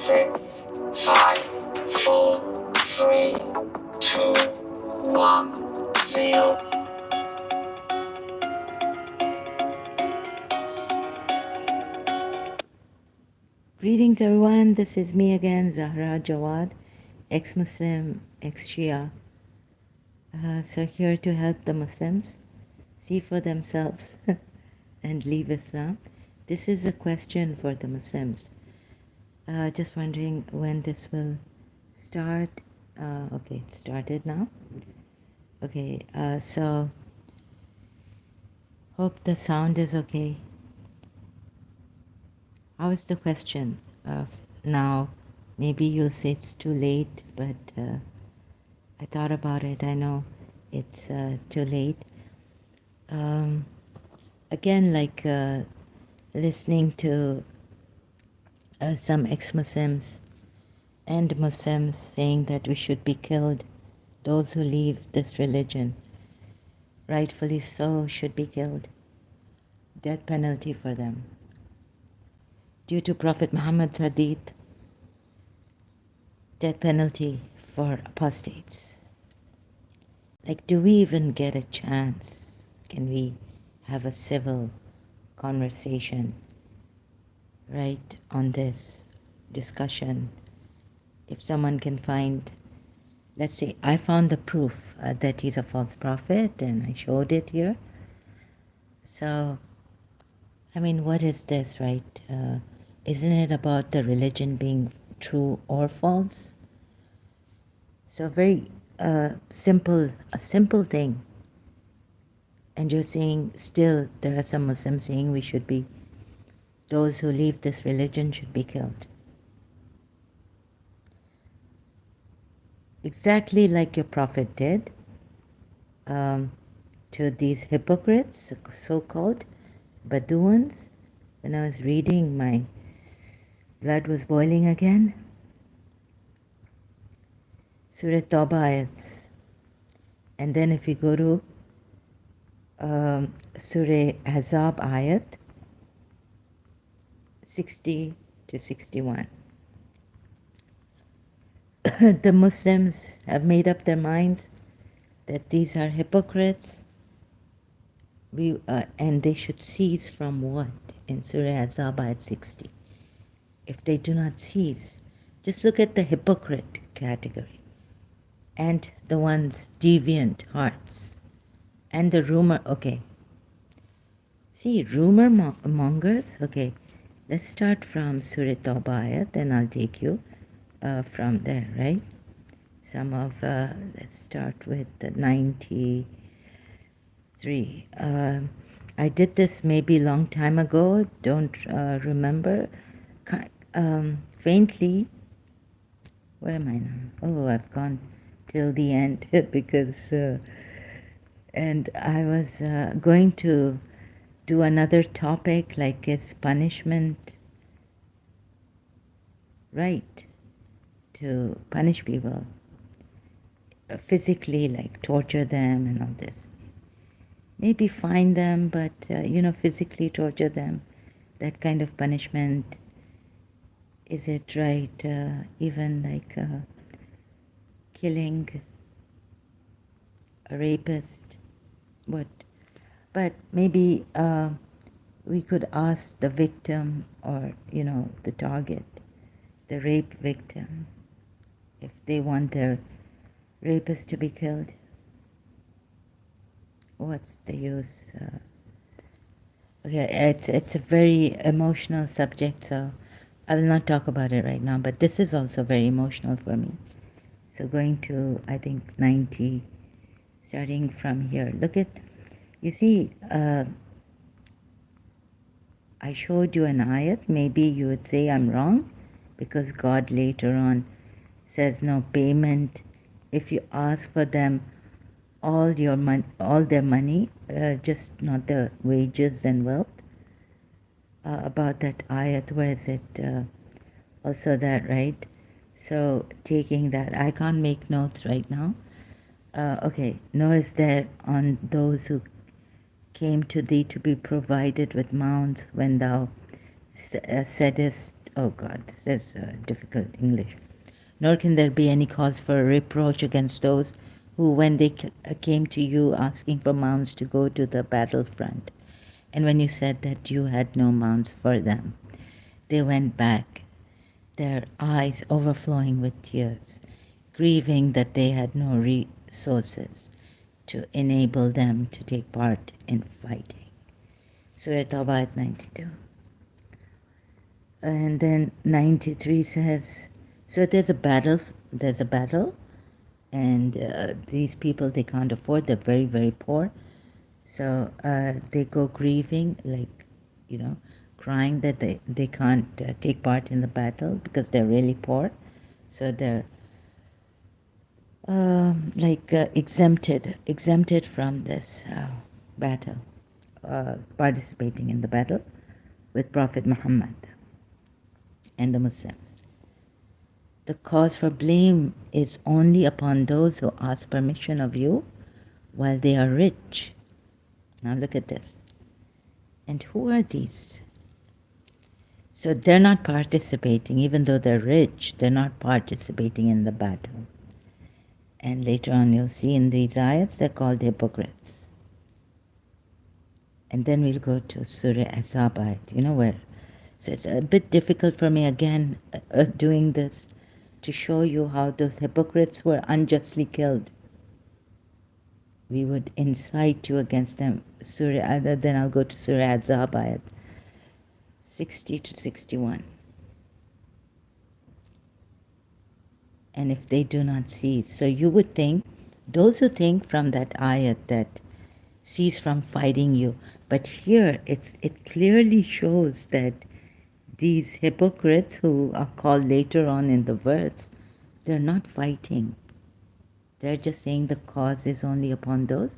6, 5, 4, 3, 2, 1, 0. Greetings everyone, this is me again, Zahra Jawad, ex-Muslim, ex-Shia. So here to help the Muslims see for themselves and leave Islam. This is a question for the Muslims. Just wondering when this will start. Okay, it started now. Okay, so hope the sound is okay. How is the question? Now, maybe you'll say it's too late, but I thought about it. I know it's too late. Again, like listening to some ex-Muslims and Muslims saying that we should be killed. Those who leave this religion, rightfully so, should be killed. Death penalty for them. Due to Prophet Muhammad's hadith, death penalty for apostates. Like, do we even get a chance? Can we have a civil conversation, right, on this discussion? If someone can find, let's say, I found the proof that he's a false prophet and I showed it here. So, I mean, what is this, right? Isn't it about the religion being true or false? So very a simple thing. And you're saying still there are some Muslims saying we should be, those who leave this religion should be killed. Exactly like your prophet did to these hypocrites, so-called Bedouins. When I was reading, my blood was boiling again. Surah Tawbah ayats. And then if you go to Surah Ahzab ayat 60 to 61. The Muslims have made up their minds that these are hypocrites, and they should cease from what? In Surah Ahzab ayat 60. If they do not cease, just look at the hypocrite category and the ones deviant hearts and the rumor. Okay, see, rumor mongers. Okay, let's start from Surah Tawbah ayat, then I'll take you from there, right? Some of, let's start with the 93. I did this maybe long time ago, don't remember. Faintly, where am I now? Oh, I've gone till the end because, and I was going to do another topic like is punishment right to punish people physically, like torture them and all this. Maybe fine them, but physically torture them, that kind of punishment. Is it right? Even like killing a rapist? What? But maybe we could ask the victim or the target, the rape victim, if they want their rapist to be killed. What's the use? Okay, it's a very emotional subject, so I will not talk about it right now, but this is also very emotional for me. So going to, I think, 90, starting from here. Look at, you see, I showed you an ayat. Maybe you would say I'm wrong, because God later on says no payment. If you ask for them all their money, just not the wages and wealth. About that ayat, where is it? Also that, right? So taking that, I can't make notes right now. Okay, nor is there on those who came to thee to be provided with mounts when thou saidest oh God, this is difficult English. Nor can there be any cause for a reproach against those who, when they came to you asking for mounts to go to the battlefront, and when you said that you had no mounts for them, they went back, their eyes overflowing with tears, grieving that they had no resources to enable them to take part in fighting. Surah Tawbah at 92. And then 93 says, so there's a battle, and these people, they can't afford, they're very, very poor. So they go grieving, like, crying that they can't take part in the battle because they're really poor. So they're exempted from this battle, participating in the battle with Prophet Muhammad and the Muslims. The cause for blame is only upon those who ask permission of you while they are rich. Now look at this. And who are these? So they're not participating, even though they're rich, they're not participating in the battle. And later on you'll see in these ayats, they're called hypocrites. And then we'll go to Surah Ahzab ayat, where. So it's a bit difficult for me again doing this to show you how those hypocrites were unjustly killed. We would incite you against them. Then I'll go to Surah Ahzab ayat 60 to 61. And if they do not cease. So you would think, those who think from that ayat that cease from fighting you. But here it clearly shows that these hypocrites who are called later on in the verse, they're not fighting. They're just saying the cause is only upon those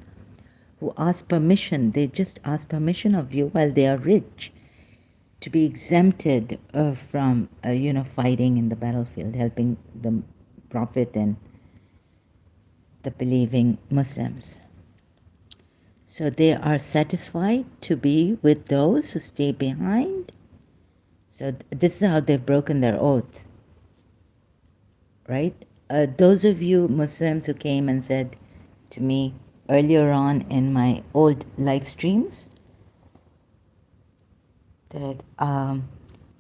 who ask permission. They just ask permission of you while they are rich to be exempted from, fighting in the battlefield, helping the Prophet and the believing Muslims. So they are satisfied to be with those who stay behind. So this is how they've broken their oath, right? Those of you Muslims who came and said to me earlier on in my old live streams that,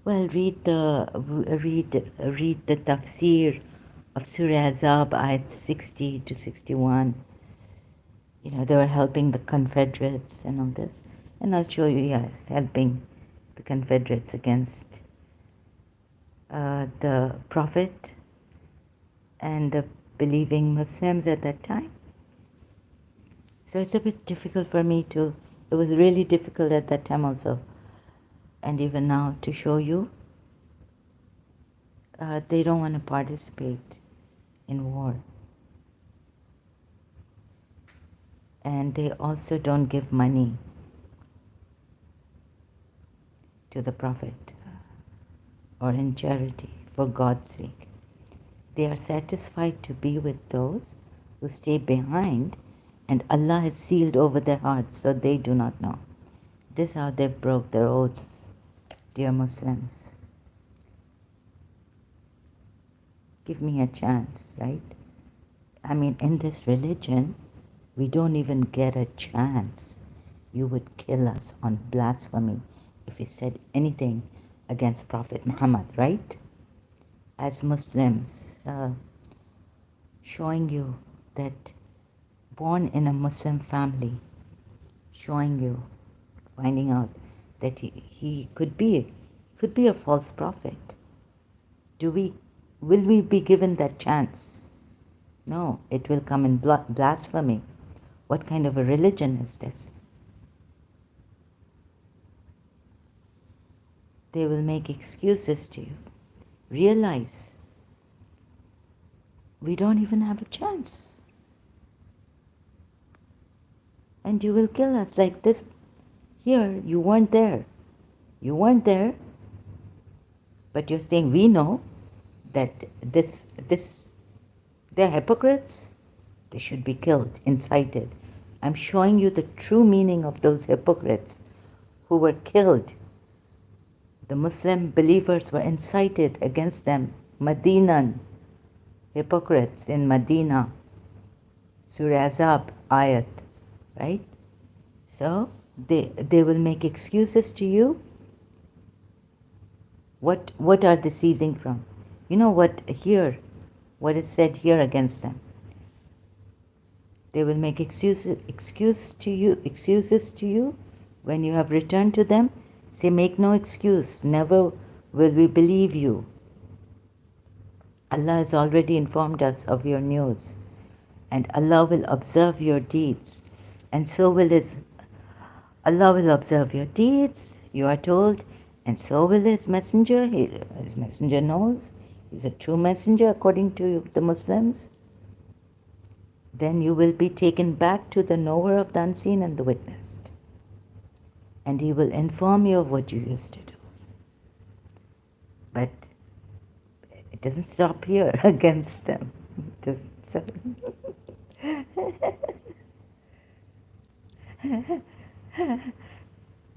read the tafsir of Surah Ahzab, ayat 60 to 61. They were helping the Confederates and all this. And I'll show you, yes, helping the Confederates against the Prophet and the believing Muslims at that time. So it's a bit difficult for me it was really difficult at that time also, and even now, to show you they don't want to participate in war. And they also don't give money to the Prophet or in charity for God's sake. They are satisfied to be with those who stay behind, and Allah has sealed over their hearts so they do not know. This is how they've broke their oaths, dear Muslims. Give me a chance, right? I mean, in this religion, we don't even get a chance. You would kill us on blasphemy if we said anything against Prophet Muhammad, right? As Muslims, showing you that born in a Muslim family, finding out that he could be a false prophet. Will we be given that chance? No, it will come in blasphemy. What kind of a religion is this? They will make excuses to you. Realize we don't even have a chance. And you will kill us like this. Here, you weren't there. But you're saying we know that they're hypocrites. They should be killed, incited. I'm showing you the true meaning of those hypocrites who were killed The Muslim believers were incited against them. Madinan, hypocrites in Medina. Surah Azab ayat, right? So they will make excuses to you. What are they ceasing from? You know what is said here against them. They will make excuses to you when you have returned to them. Say, make no excuse, never will we believe you. Allah has already informed us of your news, and Allah will observe your deeds, and so will Allah will observe your deeds, you are told, and so will His messenger. His messenger knows. He's a true messenger according to the Muslims. Then you will be taken back to the knower of the unseen and the witnessed, and He will inform you of what you used to do. But it doesn't stop here against them. It doesn't stop.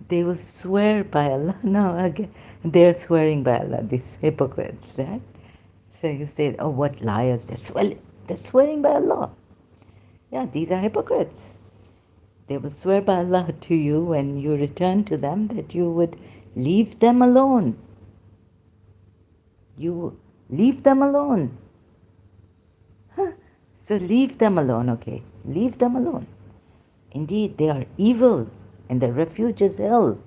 They will swear by Allah. No, again, they're swearing by Allah, these hypocrites, right? So you say, oh, what liars, they're swearing by Allah. Yeah, these are hypocrites. They will swear by Allah to you when you return to them that you would leave them alone. You leave them alone. Huh. So leave them alone, okay? Leave them alone. Indeed, they are evil, and their refuge is hell.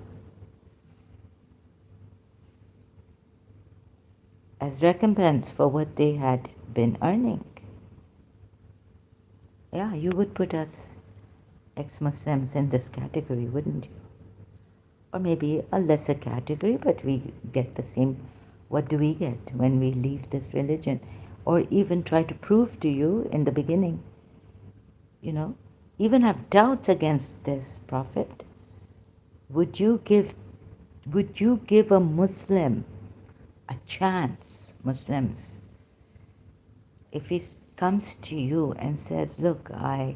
As recompense for what they had been earning. Yeah, you would put us ex-Muslims in this category, wouldn't you? Or maybe a lesser category, but we get the same. What do we get when we leave this religion? Or even try to prove to you in the beginning, even have doubts against this prophet. Would you give a Muslim a chance, Muslims, if he comes to you and says, look, I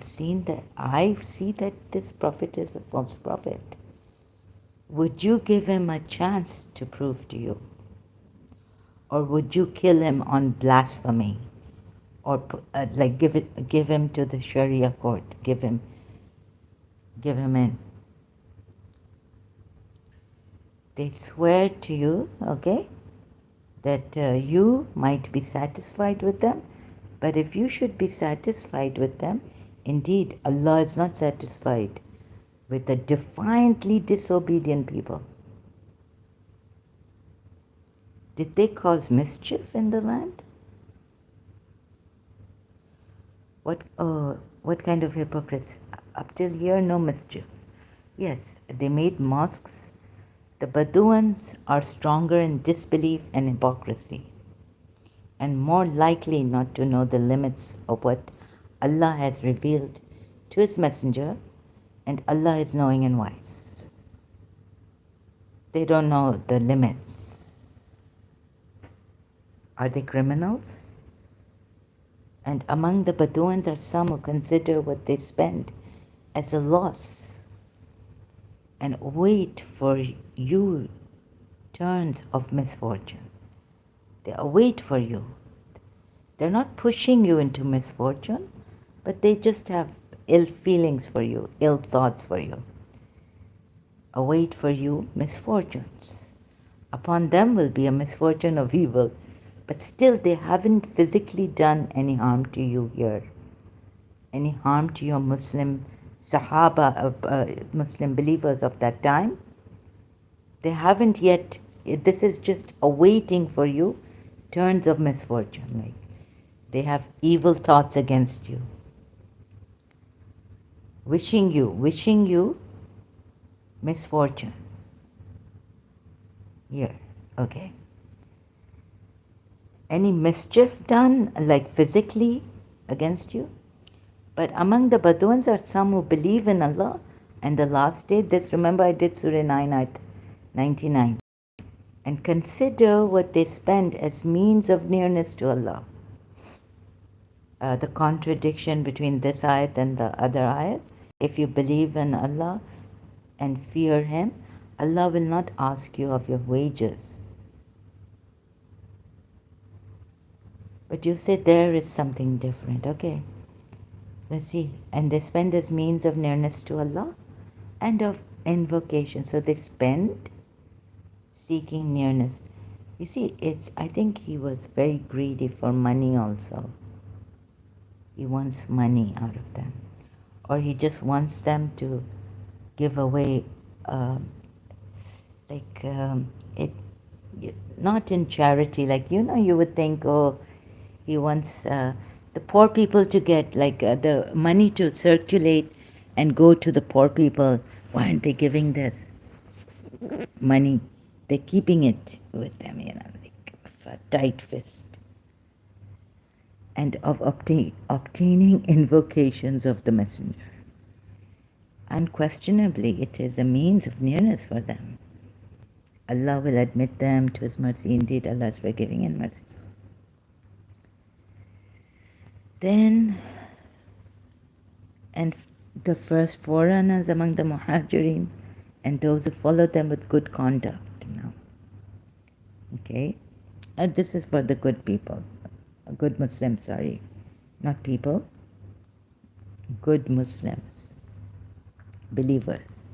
see that this prophet is a false prophet. Would you give him a chance to prove to you? Or would you kill him on blasphemy? Or give him to the Sharia court, give him in. They swear to you, okay, that you might be satisfied with them, but if you should be satisfied with them, indeed, Allah is not satisfied with the defiantly disobedient people. Did they cause mischief in the land? What kind of hypocrites? Up till here, no mischief. Yes, they made mosques. The Bedouins are stronger in disbelief and hypocrisy, and more likely not to know the limits of what Allah has revealed to His messenger, and Allah is knowing and wise. They don't know the limits. Are they criminals? And among the Bedouins are some who consider what they spend as a loss and wait for you turns of misfortune. They await for you. They're not pushing you into misfortune, but they just have ill feelings for you, ill thoughts for you. Await for you misfortunes. Upon them will be a misfortune of evil, but still they haven't physically done any harm to you here, any harm to your Muslim Sahaba, Muslim believers of that time. They haven't yet. This is just awaiting for you turns of misfortune. Like they have evil thoughts against you, wishing you misfortune. Here, okay. Any mischief done, like physically, against you? But among the Bedouins are some who believe in Allah and the last day. This, remember, I did Surah 9, Ayat 99. And consider what they spend as means of nearness to Allah. The contradiction between this ayat and the other ayat. If you believe in Allah and fear Him, Allah will not ask you of your wages. But you say there is something different. Okay, let's see. And they spend as means of nearness to Allah and of invocation. So they spend seeking nearness. You see, I think he was very greedy for money also. He wants money out of them. Or he just wants them to give away, like, it, not in charity. Like, you would think, oh, he wants the poor people to get, like, the money to circulate and go to the poor people. Why aren't they giving this money? They're keeping it with them, like a tight fist. And of obtaining invocations of the messenger. Unquestionably, it is a means of nearness for them. Allah will admit them to His mercy. Indeed, Allah is forgiving and merciful. Then, and the first foreigners among the muhajirin and those who follow them with good conduct. Now, okay, this is for the good people, good Muslims. Sorry, not people. Good Muslims, believers,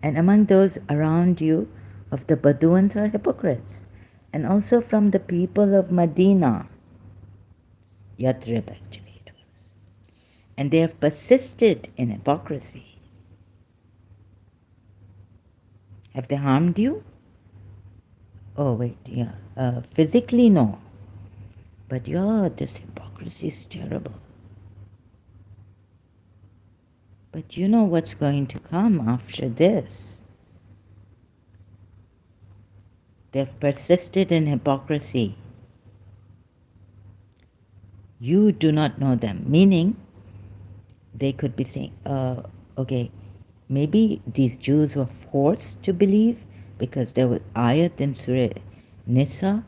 and among those around you, of the Baduans are hypocrites, and also from the people of Medina. Yathrib, actually, it was. And they have persisted in hypocrisy. Have they harmed you? Oh, wait, yeah. Physically, no. But yeah, this hypocrisy is terrible. But you know what's going to come after this. They've persisted in hypocrisy. You do not know them. Meaning, they could be saying, okay, maybe these Jews were forced to believe because there was ayat in Surah Nisa.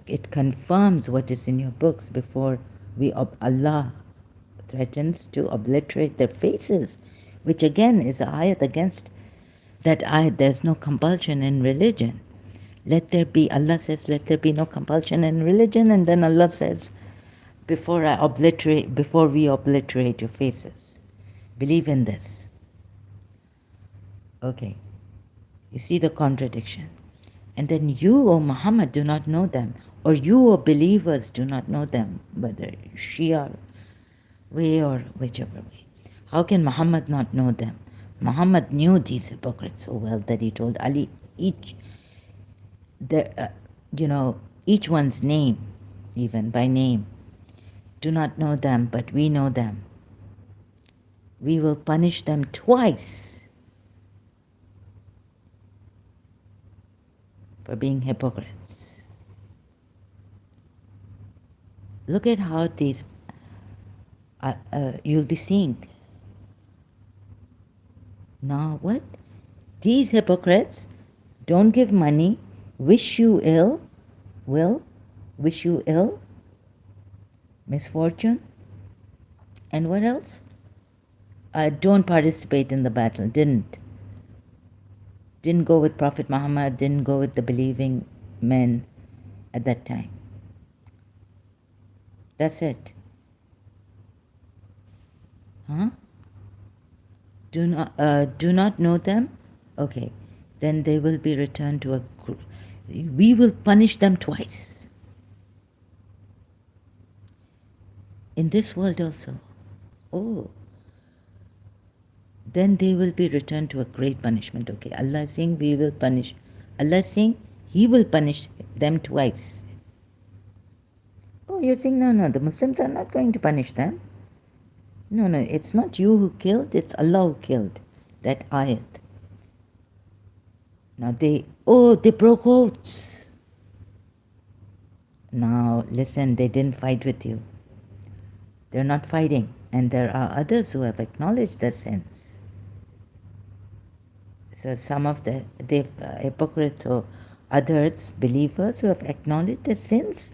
It confirms what is in your books before Allah threatens to obliterate their faces, which again is an ayat against that ayat. There's no compulsion in religion. Allah says, let there be no compulsion in religion, and then Allah says, before we obliterate your faces. Believe in this. Okay. You see the contradiction. And then you, O Muhammad, do not know them. Or you, O believers, do not know them, whether Shia way or whichever way. How can Muhammad not know them? Muhammad knew these hypocrites so well that he told Ali each one's name, even by name. Do not know them, but we know them. We will punish them twice for being hypocrites. Look at how these you'll be seeing. Now what? These hypocrites don't give money, wish you ill, misfortune, and what else? Don't participate in the battle. Didn't go with Prophet Muhammad, didn't go with the believing men at that time. That's it. Huh? Do not know them? Okay, then they will be returned to we will punish them twice. In this world also. Oh. Then they will be returned to a great punishment. Okay, Allah is saying we will punish. Allah is saying He will punish them twice. Oh, you're saying no, the Muslims are not going to punish them. No, it's not you who killed, it's Allah who killed. That ayat. Now they broke oaths. Now listen, they didn't fight with you. They're not fighting. And there are others who have acknowledged their sins. So some of the hypocrites or others, believers who have acknowledged their sins,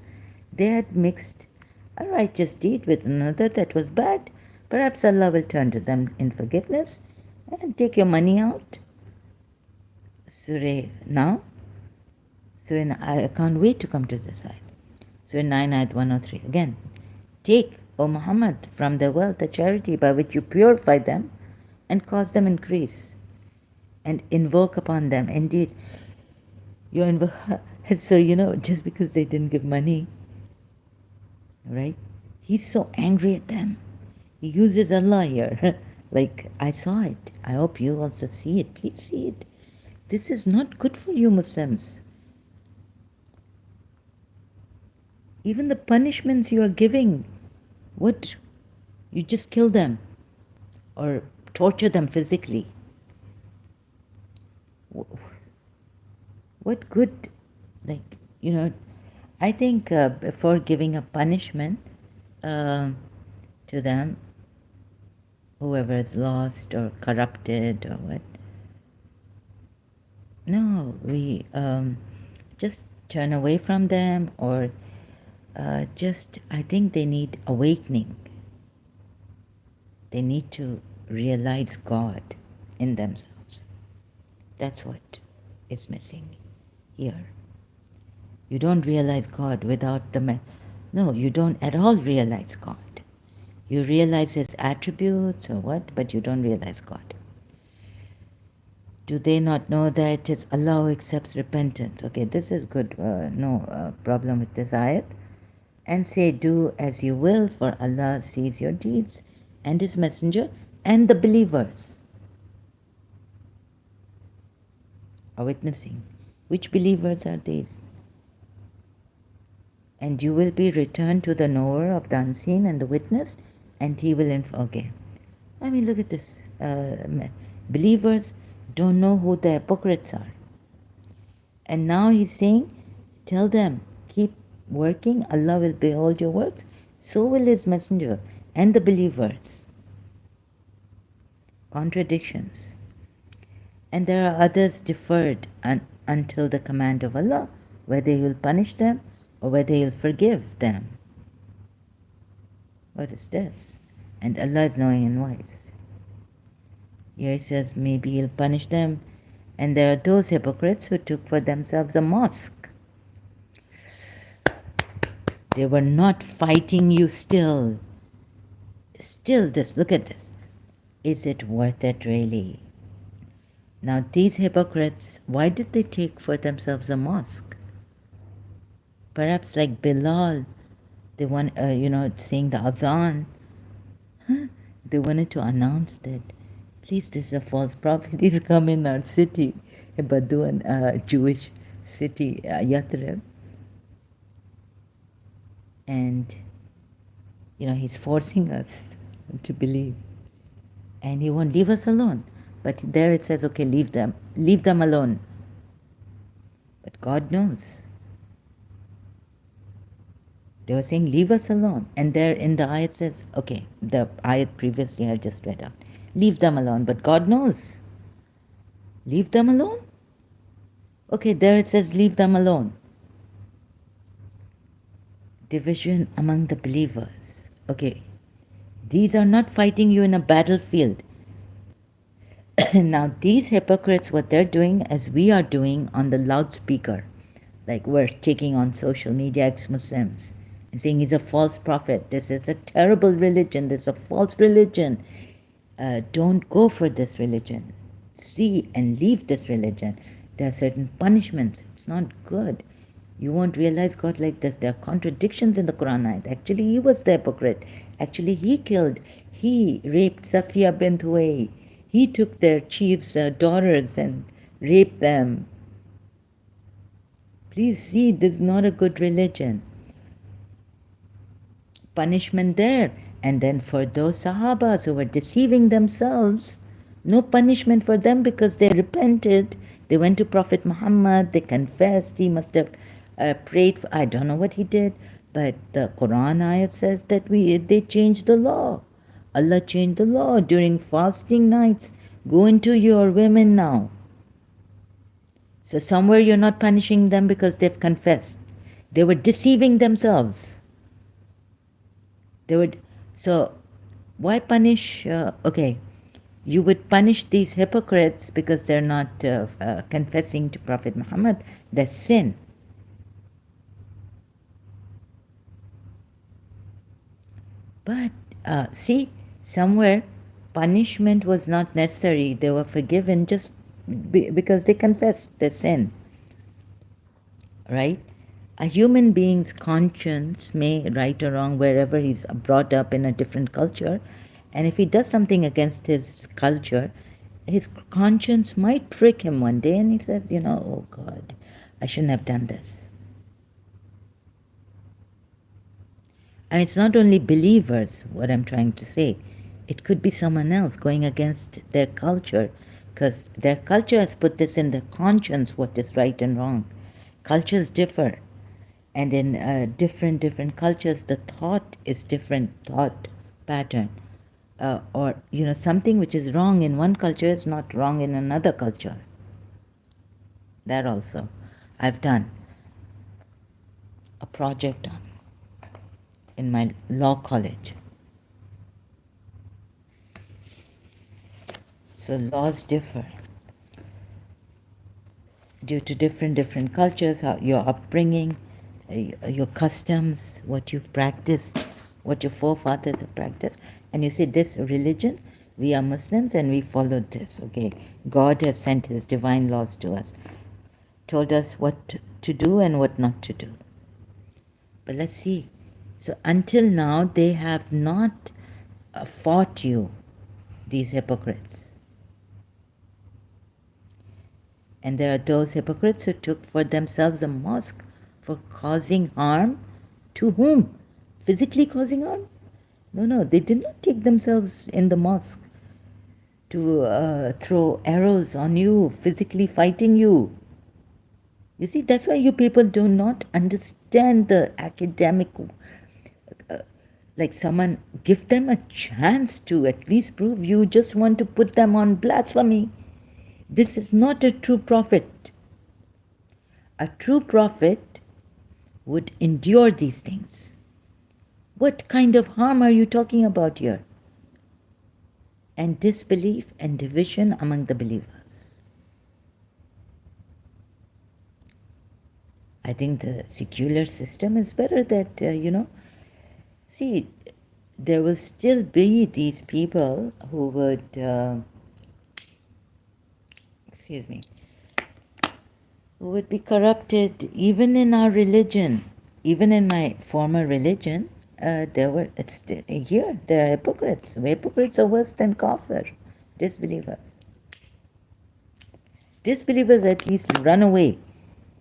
they had mixed a righteous deed with another that was bad. Perhaps Allah will turn to them in forgiveness and take your money out. Surah now? Surah, I can't wait to come to this side. Surah 9, Ayat 103. Again, take, O Muhammad, from their wealth a charity by which you purify them and cause them increase, and invoke upon them. Indeed, you invoke. So, just because they didn't give money, right? He's so angry at them. He uses Allah here. Like, I saw it. I hope you also see it. Please see it. This is not good for you Muslims. Even the punishments you are giving, what? You just kill them or torture them physically. What good? Like, I think before giving a punishment to them, whoever is lost or corrupted or what, no, we just turn away from them, or I think they need awakening. They need to realize God in themselves. That's what is missing here. You don't realize God without no, you don't at all realize God. You realize His attributes or what, but you don't realize God. Do they not know that it is Allah who accepts repentance? Okay, this is good. No problem with this ayat. And say, do as you will, for Allah sees your deeds and His messenger and the believers are witnessing. Which believers are these? And you will be returned to the knower of the unseen and the witness, and he will okay. I mean, look at this. Believers don't know who the hypocrites are. And now he's saying, tell them, keep working, Allah will behold your works, so will His messenger and the believers. Contradictions. And there are others deferred until the command of Allah, whether He will punish them or whether He will forgive them. What is this? And Allah is knowing and wise. Here He says, maybe He'll punish them. And there are those hypocrites who took for themselves a mosque. They were not fighting you still. Still this, look at this. Is it worth it really? Now these hypocrites, why did they take for themselves a mosque? Perhaps like Bilal, they want, saying the adhan. They wanted to announce that, please, this is a false prophet. He's come in our city, a Baduan Jewish city, Yathrib. And, he's forcing us to believe. And he won't leave us alone. But there it says, okay, leave them alone. But God knows. They were saying, leave us alone. And there in the ayat says, okay, the ayat previously I just read out. Leave them alone, but God knows. Leave them alone? Okay, there it says, leave them alone. Division among the believers. Okay, these are not fighting you in a battlefield. Now these hypocrites, what they're doing as we are doing on the loudspeaker, like we're taking on social media ex-Muslims and saying he's a false prophet, this is a terrible religion, this is a false religion, don't go for this religion, see and leave this religion, there are certain punishments, it's not good, you won't realize God like this, there are contradictions in the Quran. Actually he was the hypocrite, actually he raped Safiya bint Huway. He took their chief's daughters and raped them. Please see, this is not a good religion. Punishment there. And then for those Sahabas who were deceiving themselves, no punishment for them because they repented. They went to Prophet Muhammad, they confessed, he must have prayed for, I don't know what he did, but the Quran ayat says that they changed the law. Allah changed the law during fasting nights. Go into your women now. So somewhere you're not punishing them because they've confessed. They were deceiving themselves. So why punish? Okay, you would punish these hypocrites because they're not confessing to Prophet Muhammad their sin. But see, somewhere punishment was not necessary. They were forgiven just because they confessed their sin. Right? A human being's conscience may, right or wrong, wherever he's brought up in a different culture, and if he does something against his culture, his conscience might trick him one day and he says, oh God, I shouldn't have done this. And it's not only believers, what I'm trying to say. It could be someone else going against their culture, because their culture has put this in their conscience, what is right and wrong. Cultures differ. And in different cultures, the thought is different thought pattern. Or, something which is wrong in one culture is not wrong in another culture. That also I've done a project on in my law college. So laws differ due to different cultures, how your upbringing, your customs, what you've practiced, what your forefathers have practiced. And you say, this religion, we are Muslims and we followed this, okay? God has sent his divine laws to us, told us what to do and what not to do. But let's see. So until now, they have not fought you, these hypocrites. And there are those hypocrites who took for themselves a mosque for causing harm to whom? Physically causing harm? No, they did not take themselves in the mosque to throw arrows on you, physically fighting you. You see, that's why you people do not understand the academic, like someone, give them a chance to at least prove. You just want to put them on blasphemy. This is not a true prophet. A true prophet would endure these things. What kind of harm are you talking about here? And disbelief and division among the believers. I think the secular system is better that, see, there will still be these people who would, who would be corrupted even in our religion. Even in my former religion, there are hypocrites. Hypocrites are worse than kafir, disbelievers. Disbelievers at least run away,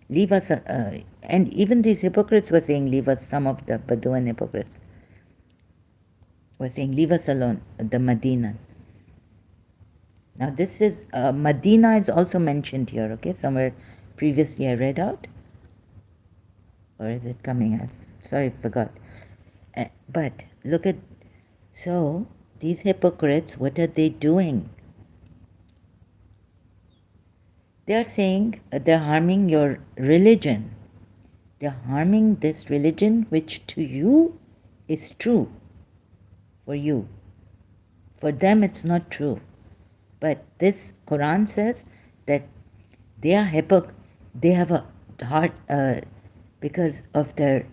leave us, and even these hypocrites were saying, leave us, some of the Bedouin hypocrites were saying, leave us alone, the Medina. Now this is, Medina is also mentioned here, okay, somewhere previously I read out. Or is it coming? Sorry, forgot. But look at, so these hypocrites, what are they doing? They are saying they're harming your religion. They're harming this religion which to you is true. For you. For them it's not true. But this Quran says that they are they have a heart, because of they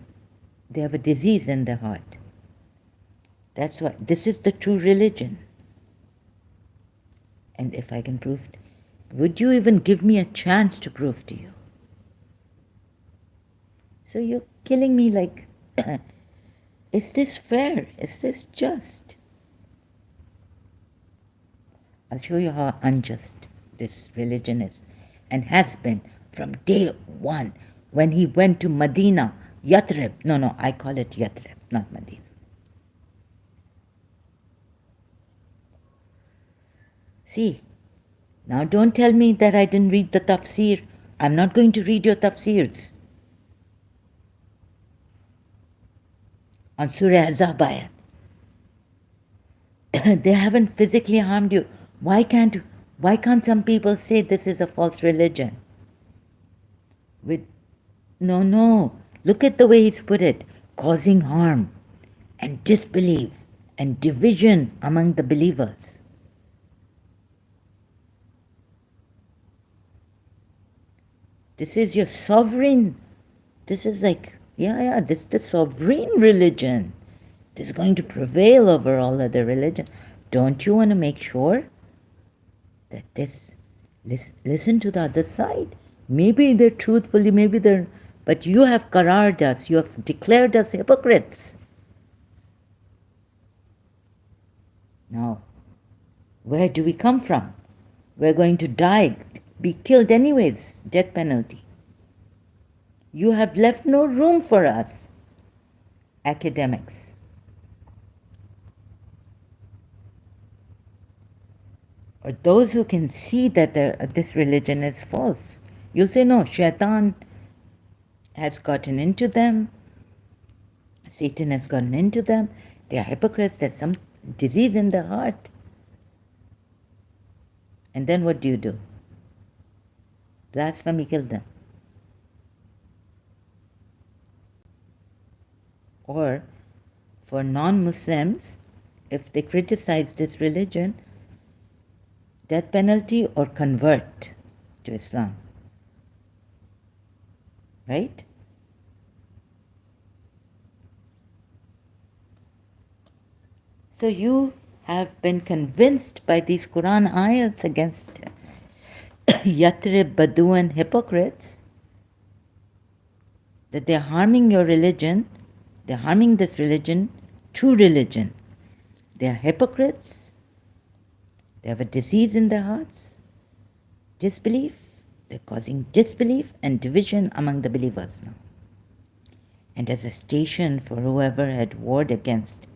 have a disease in their heart. That's why this is the true religion. And if I can prove it, would you even give me a chance to prove to you? So you're killing me like, is this fair? Is this just? I'll show you how unjust this religion is and has been from day one. When he went to Medina, Yathrib, no, I call it Yathrib, not Medina. See, now don't tell me that I didn't read the tafsir. I'm not going to read your tafsirs. On Surah Azab they haven't physically harmed you. Why can't some people say this is a false religion? No. Look at the way he's put it. Causing harm and disbelief and division among the believers. This is your sovereign. This is like, this is the sovereign religion. This is going to prevail over all other religion. Don't you want to make sure that listen to the other side? Maybe they're truthfully, maybe they're, but you have qararred us, you have declared us hypocrites. Now, where do we come from? We're going to die, be killed anyways, death penalty. You have left no room for us, academics. Or those who can see that this religion is false. You say, no, Shaitan has gotten into them, Satan has gotten into them, they are hypocrites, there's some disease in their heart. And then what do? Blasphemy, kill them. Or for non-Muslims, if they criticize this religion, death penalty or convert to Islam. Right? So you have been convinced by these Quran ayats against Yathrib Badouin hypocrites that they're harming your religion, they're harming this religion, true religion. They're hypocrites, they have a disease in their hearts, disbelief, they're causing disbelief and division among the believers now. And as a station for whoever had warred against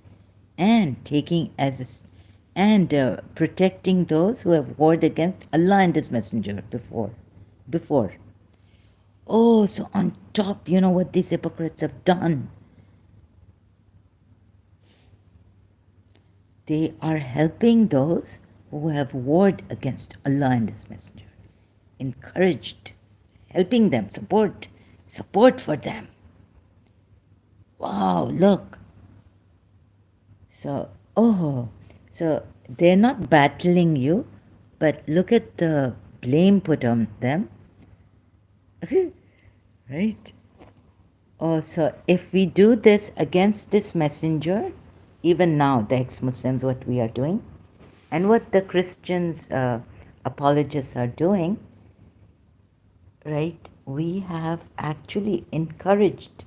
and taking protecting those who have warred against Allah and His Messenger before. Oh, so on top, you know what these hypocrites have done? They are helping those who have warred against Allah and His Messenger. Encouraged, helping them, support for them. Wow, look. So they're not battling you, but look at the blame put on them. Right? Oh, so if we do this against this messenger, even now, the ex-Muslims, what we are doing, and what the Christians, apologists are doing, right? We have actually encouraged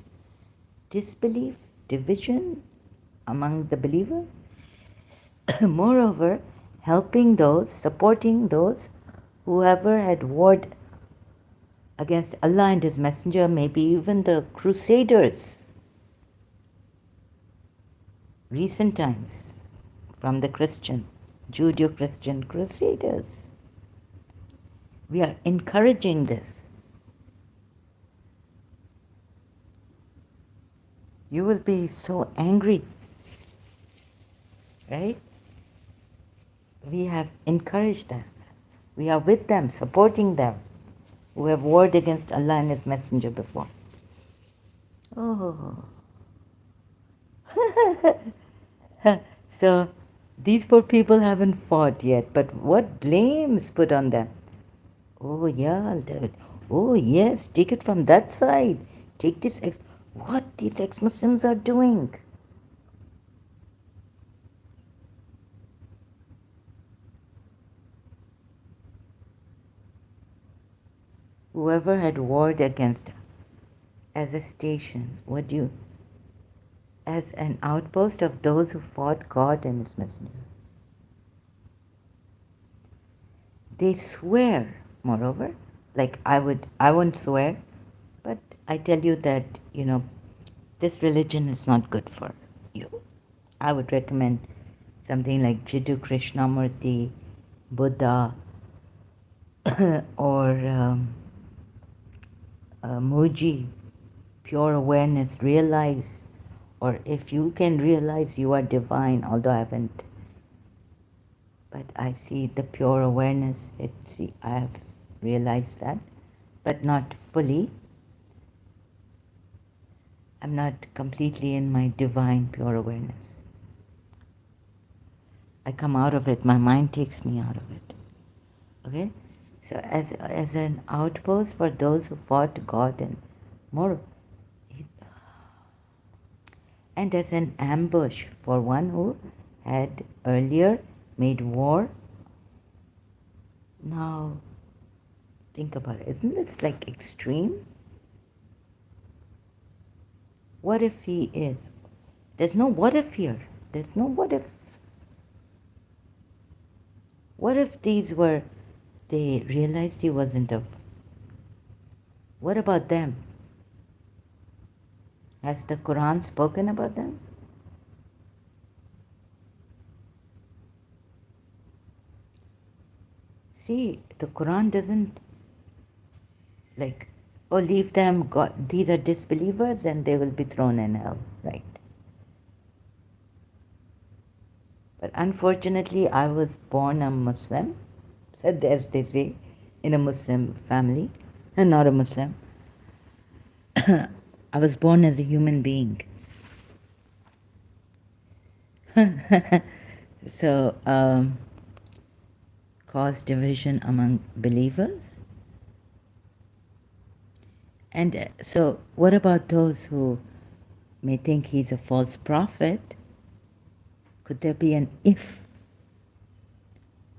disbelief, division among the believers. Moreover, helping those, supporting those, whoever had warred against Allah and His Messenger, maybe even the Crusaders. Recent times, from the Judeo-Christian Crusaders. We are encouraging this. You will be so angry, right? We have encouraged them. We are with them, supporting them, who have warred against Allah and His Messenger before. Oh. So, these poor people haven't fought yet, but what blame is put on them? Oh, yeah, oh, yes, take it from that side. Take this, what these ex-Muslims are doing. Whoever had warred against as a station, as an outpost of those who fought God and His Messenger. They swear, moreover, like I won't swear, but I tell you that, this religion is not good for you. I would recommend something like Jiddu Krishnamurti, Buddha, or Muji, pure awareness, realize, or if you can realize you are divine, although I haven't, but I see the pure awareness, I have realized that, but not fully. I'm not completely in my divine pure awareness. I come out of it, my mind takes me out of it. Okay? So as an outpost for those who fought God and more, and as an ambush for one who had earlier made war. Now think about it. Isn't this like extreme? What if he is? There's no what if here. There's no what if. What if these were, they realized he wasn't a. What about them? Has the Quran spoken about them? See, the Quran doesn't like, oh, leave them, God, these are disbelievers and they will be thrown in hell, right? But unfortunately, I was born a Muslim, so as they say, in a Muslim family, and not a Muslim. I was born as a human being. So, cause division among believers. And so, what about those who may think he's a false prophet? Could there be an if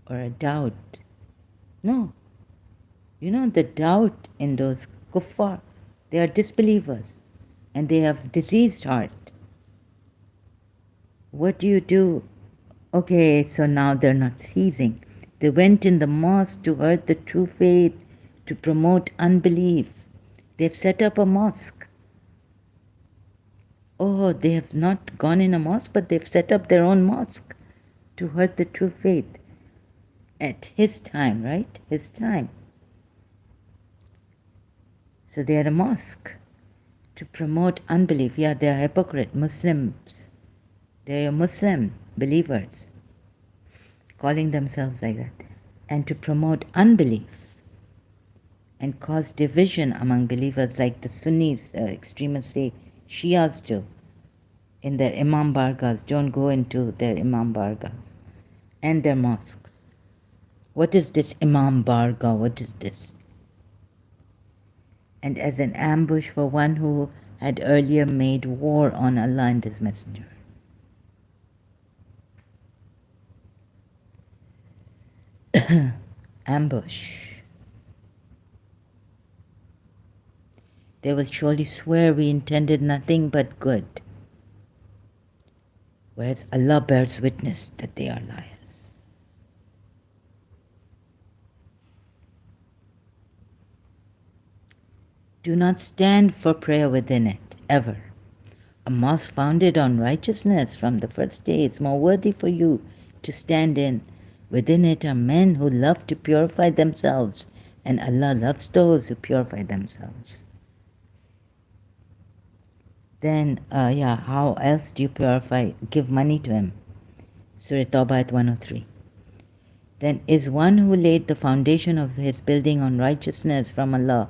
or a doubt? No. You know, the doubt in those kuffar, they are disbelievers and they have diseased heart. What do you do? Okay, so now they're not ceasing. They went in the mosque to hurt the true faith, to promote unbelief. They've set up a mosque. Oh, they have not gone in a mosque, but they've set up their own mosque to hurt the true faith. At his time, right? His time. So they are a mosque to promote unbelief. Yeah, they are hypocrite Muslims. They are Muslim believers, calling themselves like that. And to promote unbelief and cause division among believers, like the Sunnis, extremists say, Shias do, in their Imam Bargas. Don't go into their Imam Bargas and their mosques. What is this Imam Barga? What is this? And as an ambush for one who had earlier made war on Allah and His Messenger. Ambush. They will surely swear we intended nothing but good, whereas Allah bears witness that they are liars. Do not stand for prayer within it, ever. A mosque founded on righteousness from the first day is more worthy for you to stand in. Within it are men who love to purify themselves, and Allah loves those who purify themselves. Then, how else do you purify? Give money to him. Surah Tawbah at 103. Then is one who laid the foundation of his building on righteousness from Allah.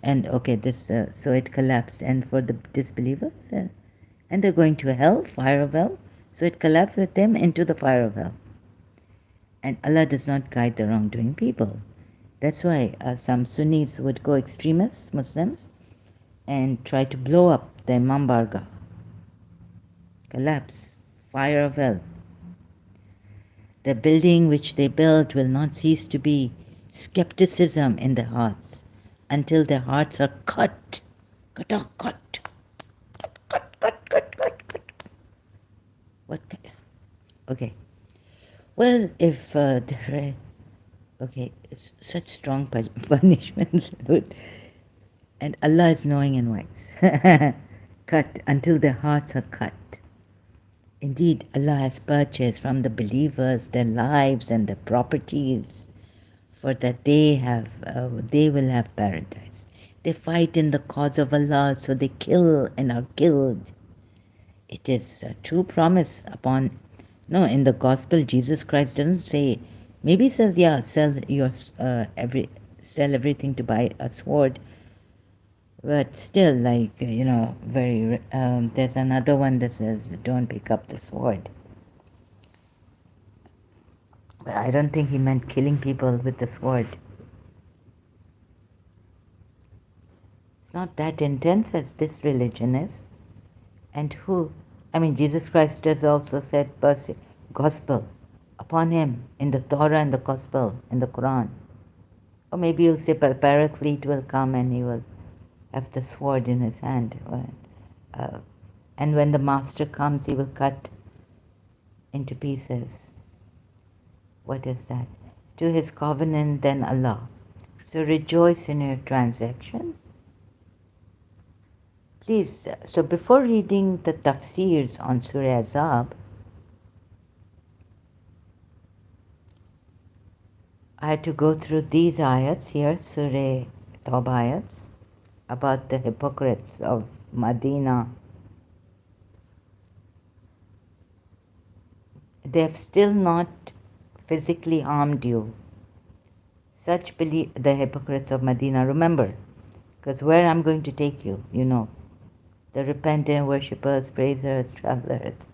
And okay, this so it collapsed. And for the disbelievers, and they're going to hell, fire of hell. So it collapsed with them into the fire of hell. And Allah does not guide the wrongdoing people. That's why some Sunnis would go extremists, Muslims, and try to blow up the Imam Barga. Collapse, fire of hell. The building which they built will not cease to be skepticism in their hearts until their hearts are cut. Cut. What? Okay. Well, if there are, okay, it's such strong punishments, and Allah is knowing and wise. Cut until their hearts are cut. Indeed, Allah has purchased from the believers their lives and their properties, for that they will have paradise. They fight in the cause of Allah, so they kill and are killed. It is a true promise upon. No, in the gospel, Jesus Christ doesn't say. Maybe he says, yeah, sell everything to buy a sword. But still, like, very. There's another one that says, don't pick up the sword. But I don't think he meant killing people with the sword. It's not that intense as this religion is. And who? I mean, Jesus Christ has also said, gospel upon him in the Torah and the gospel in the Quran. Or maybe you'll say, Paraclete will come and he will have the sword in his hand. And when the master comes, he will cut into pieces. What is that? To his covenant, then Allah. So rejoice in your transaction. Please, so before reading the tafsirs on Surah Azab, I had to go through these ayats here, Surah Tawbah ayats, about the hypocrites of Medina. They have still not physically harmed you. Such believe the hypocrites of Medina. Remember, because where I'm going to take you, you know, the repentant worshippers, praisers, travelers,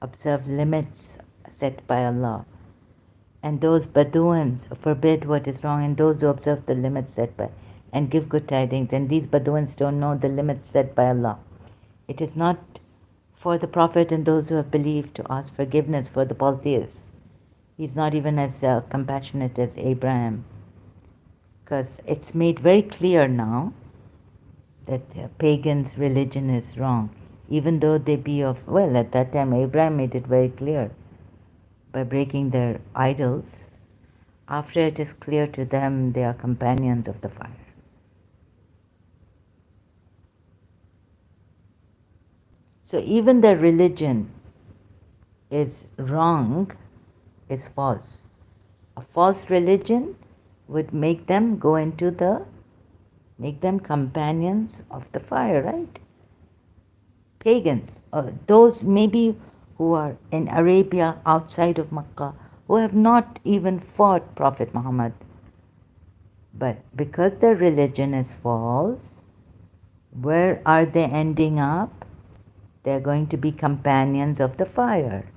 observe limits set by Allah. And those Bedouins forbid what is wrong, and those who observe the limits set by and give good tidings. And these Bedouins don't know the limits set by Allah. It is not for the Prophet and those who have believed to ask forgiveness for the polytheists. He's not even as compassionate as Abraham. Because it's made very clear now that pagans' religion is wrong. Even though they be of, well, at that time Abraham made it very clear by breaking their idols. After it is clear to them, they are companions of the fire. So even their religion is wrong, is false. A false religion would make them make them companions of the fire, right? Pagans, those maybe who are in Arabia outside of Makkah, who have not even fought Prophet Muhammad. But because their religion is false, where are they ending up? They're going to be companions of the fire.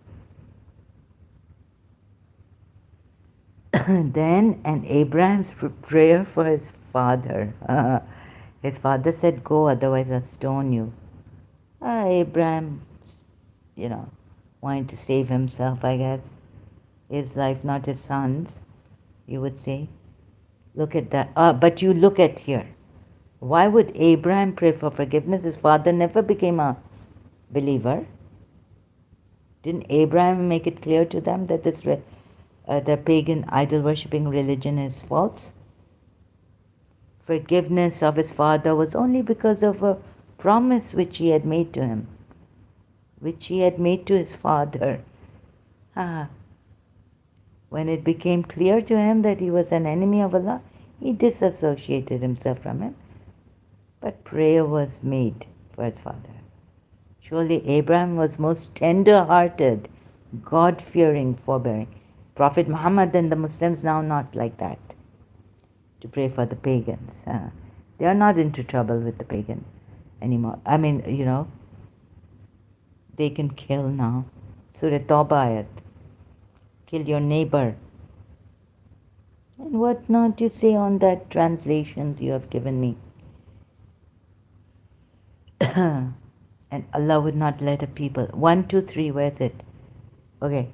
Then, and Abraham's prayer for his father. His father said, go, otherwise I'll stone you. Abraham, wanting to save himself, I guess. His life, not his son's, you would say. Look at that. But you look at here. Why would Abraham pray for forgiveness? His father never became a believer. Didn't Abraham make it clear to them that the pagan idol-worshipping religion is false? Forgiveness of his father was only because of a promise which he had made to him, which he had made to his father. When it became clear to him that he was an enemy of Allah, he disassociated himself from him. But prayer was made for his father. Surely Abraham was most tender-hearted, God-fearing, forbearing. Prophet Muhammad and the Muslims now not like that, to pray for the pagans. They are not into trouble with the pagan anymore. I mean, they can kill now. Surah Tawbah ayat. Kill your neighbor. And what not you say on that translations you have given me? And Allah would not let a people. 1, 2, 3, where is it? Okay.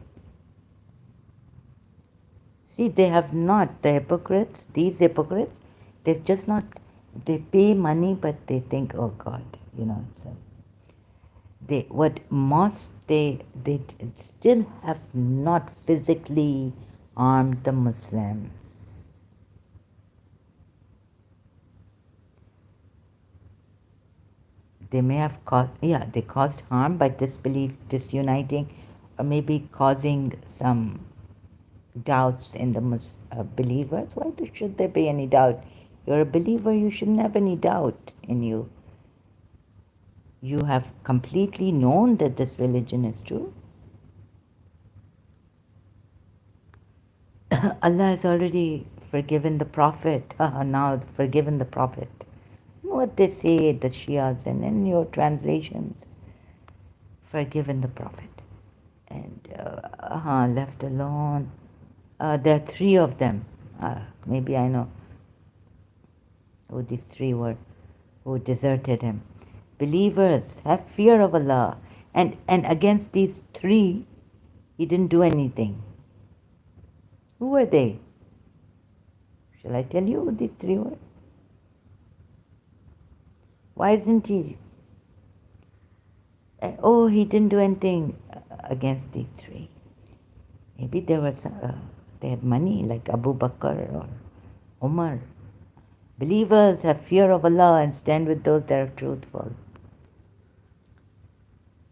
See, they have not, the hypocrites, these hypocrites, they've just not, they pay money, but they think, oh God, so they still have not physically harmed the Muslims. They may have they caused harm by disbelief, disuniting, or maybe causing some doubts in the believers. Why should there be any doubt? You're a believer, you shouldn't have any doubt in you. You have completely known that this religion is true. Allah has already forgiven the Prophet, now forgiven the Prophet. What they say, the Shias, and in your translations, forgiven the Prophet. And left alone. There are 3 of them. Maybe I know who these 3 were. who deserted him. Believers, have fear of Allah. And against these three, he didn't do anything. Who were they? Shall I tell you who these three were? Why isn't he? Oh, he didn't do anything against these three. Maybe they had money like Abu Bakr or Umar. Believers, have fear of Allah and stand with those that are truthful.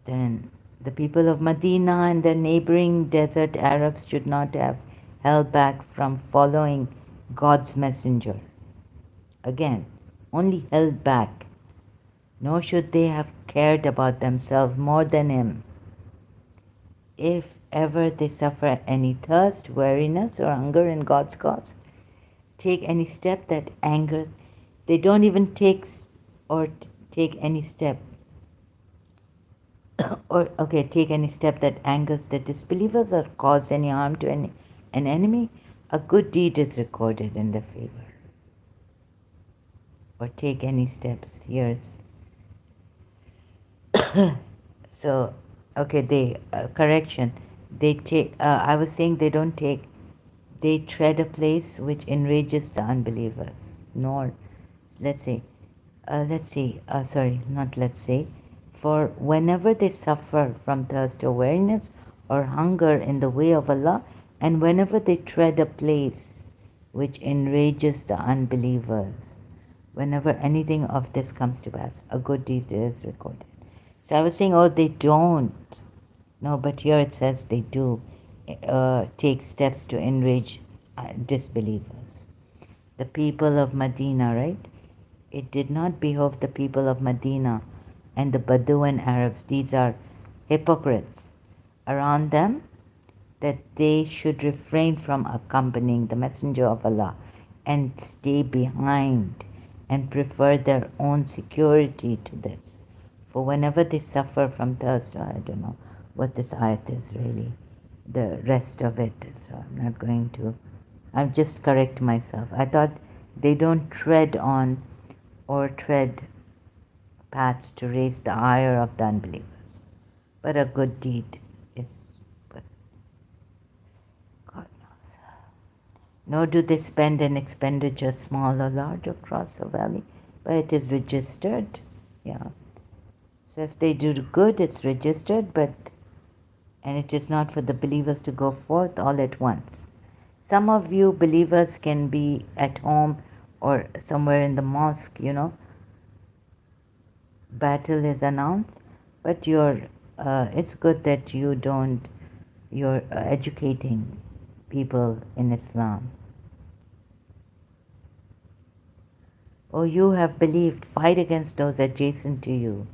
Then the people of Medina and their neighboring desert Arabs should not have held back from following God's messenger. Again, only held back. Nor should they have cared about themselves more than him. If ever they suffer any thirst, weariness, or hunger in God's cause, take any step that angers. They don't even take any step take any step that angers the disbelievers or cause any harm to an enemy. A good deed is recorded in their favor. Or take any steps. Here's so correction. They take. I was saying they don't take. They tread a place which enrages the unbelievers. Nor, let's say, sorry, not let's say, for whenever they suffer from thirst or weariness or hunger in the way of Allah, and whenever they tread a place which enrages the unbelievers, whenever anything of this comes to pass, a good deed is recorded. So I was saying, oh, they don't. No, but here it says they do take steps to enrage disbelievers. The people of Medina, right? It did not behove the people of Medina and the Bedouin Arabs, these are hypocrites, around them, that they should refrain from accompanying the Messenger of Allah and stay behind and prefer their own security to this. For whenever they suffer from thirst, I don't know what this ayat is really, the rest of it, so I'm not going to, I'm just correct myself. I thought they don't tread on or tread paths to raise the ire of the unbelievers. But a good deed is, but God knows. Nor do they spend an expenditure small or large across the valley, but it is registered. Yeah. So if they do good, it's registered, and it is not for the believers to go forth all at once. Some of you believers can be at home or somewhere in the mosque, battle is announced, but it's good that you're educating people in Islam. Oh, you have believed, fight against those adjacent to you.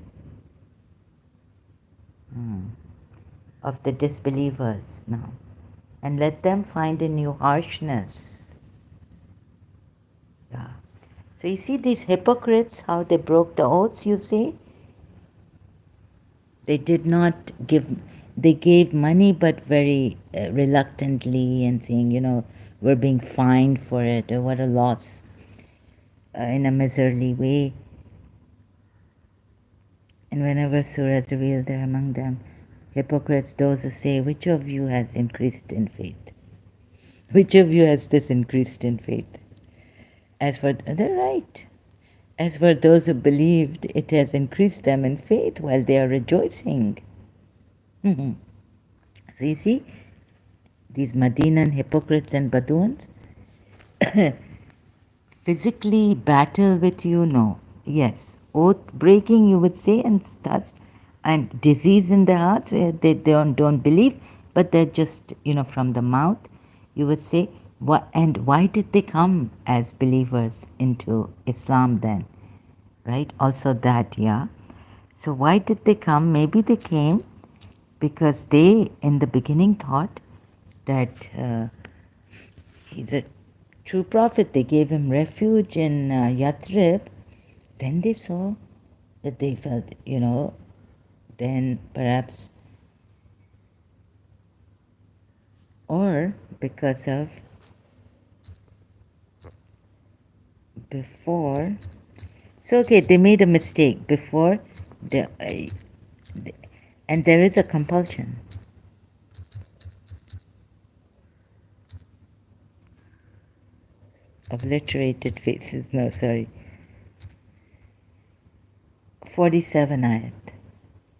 Of the disbelievers now, and let them find in you harshness. Yeah. So you see these hypocrites, how they broke the oaths, you see? They did not give, they gave money but very reluctantly and saying, we're being fined for it, or what a loss, in a miserly way. And whenever surah is revealed, there among them hypocrites, those who say, which of you has increased in faith? Which of you has this increased in faith? They're right. As for those who believed, it has increased them in faith while they are rejoicing. So you see, these Medinan hypocrites and Bedouins physically battle with you, no. Yes, oath breaking, you would say, and disease in their hearts, where they don't believe, but they're just, from the mouth, you would say, and why did they come as believers into Islam then? Right? Also that, yeah. So why did they come? Maybe they came because they, in the beginning, thought that he's a true prophet. They gave him refuge in Yathrib. Then they saw that they felt, then perhaps, or because of before. So, okay, they made a mistake before, and there is a compulsion. Obliterated faces, no, sorry. 47 ayat.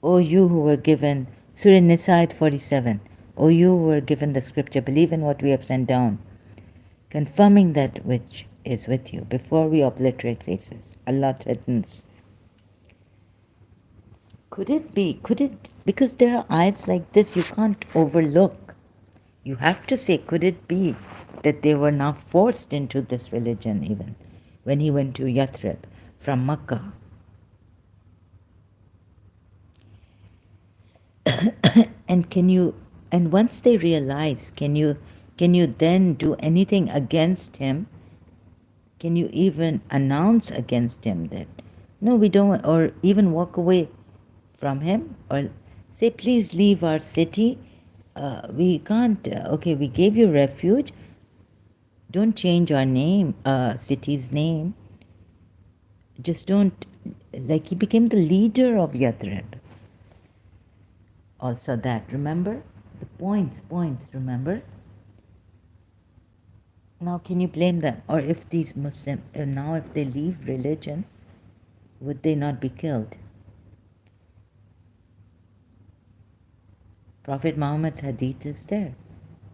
O you who were given, Surah Nisa ayat 47. O you who were given the scripture, believe in what we have sent down, confirming that which is with you. Before we obliterate faces, Allah threatens. Could it be, because there are ayats like this you can't overlook. You have to say, could it be that they were now forced into this religion even when he went to Yathrib from Makkah? And once they realize, can you then do anything against him? Can you even announce against him that no, we don't, or even walk away from him, or say, please leave our city? We can't. Okay, we gave you refuge. Don't change our name, city's name. Just don't. Like, he became the leader of Yathrib. Also, that, remember the points. Remember. Now, can you blame them? Or if these Muslims now, if they leave religion, would they not be killed? Prophet Muhammad's hadith is there.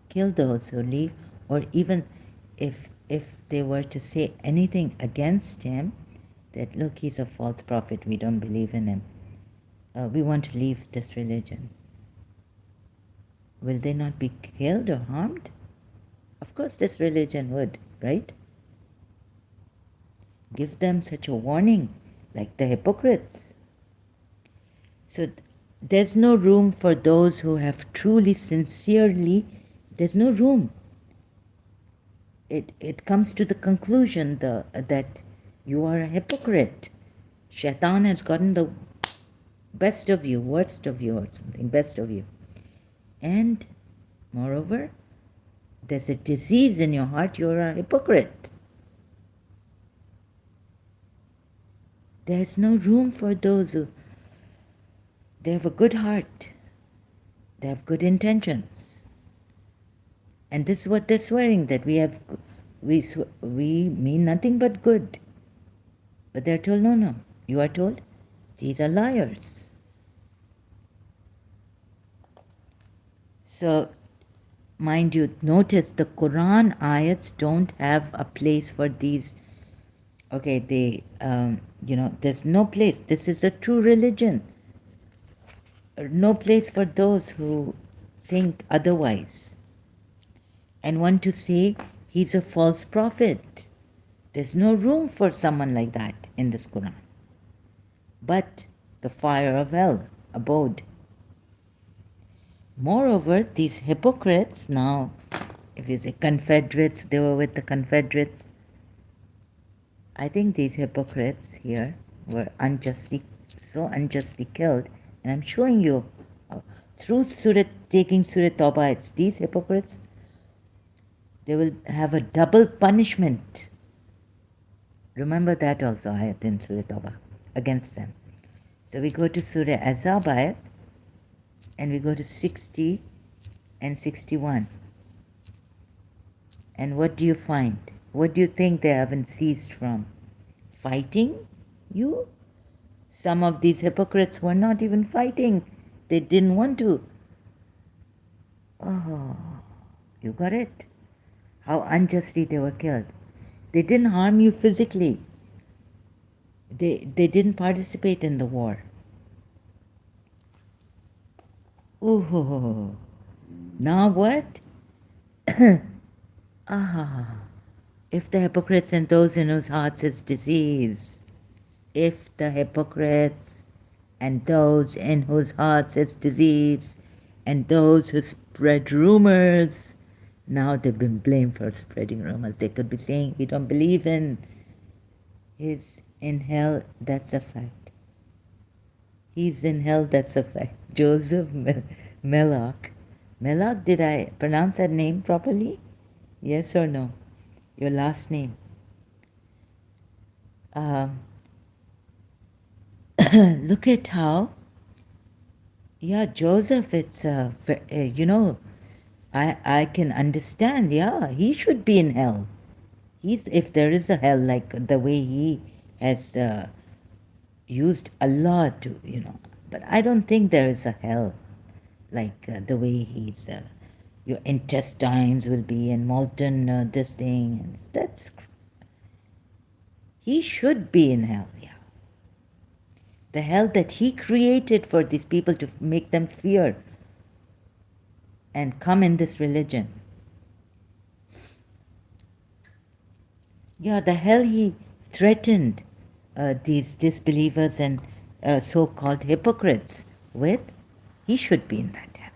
Kill those who leave, or even if they were to say anything against him, that look, he's a false prophet, we don't believe in him, we want to leave this religion, will they not be killed or harmed? Of course this religion would, right? Give them such a warning, like the hypocrites. So there's no room for those who have truly, sincerely, there's no room. It comes to the conclusion that you are a hypocrite. Shaitan has gotten the best of you, worst of you, or something, best of you. And moreover, there's a disease in your heart, you're a hypocrite. There's no room for those who, they have a good heart, they have good intentions. And this is what they're swearing, that we mean nothing but good. But they're told, no, you are told, these are liars. So, mind you, notice the Quran ayats don't have a place for these. Okay, there's no place. This is a true religion. No place for those who think otherwise and want to say he's a false prophet. There's no room for someone like that in this Quran. But the fire of hell abode. Moreover, these hypocrites now, if you say Confederates, they were with the Confederates. I think these hypocrites here were so unjustly killed. And I'm showing you through taking Surah Tawbah, it's these hypocrites, they will have a double punishment. Remember that also, ayat in Surah Tawbah, against them. So we go to Surah Azab ayat, and we go to 60 and 61. And what do you find? What do you think they haven't ceased from? Fighting you? Some of these hypocrites were not even fighting. They didn't want to. Oh, you got it. How unjustly they were killed. They didn't harm you physically. They didn't participate in the war. Ooh. Now what? If the hypocrites and those in whose hearts is disease, if the hypocrites and those in whose hearts is disease, and those who spread rumors, now they've been blamed for spreading rumors. They could be saying, we don't believe in his in hell, that's a fact. He's in hell, that's a fact. Joseph Melach. Melach, did I pronounce that name properly? Yes or no? Your last name. look at how, yeah, Joseph, it's, I can understand, yeah, he should be in hell. If there is a hell, like the way he has used Allah to, but I don't think there is a hell like the way he's, your intestines will be in molten this thing, and he should be in hell, yeah. The hell that he created for these people to make them fear and come in this religion. Yeah, the hell he threatened these disbelievers and so-called hypocrites with, he should be in that hell.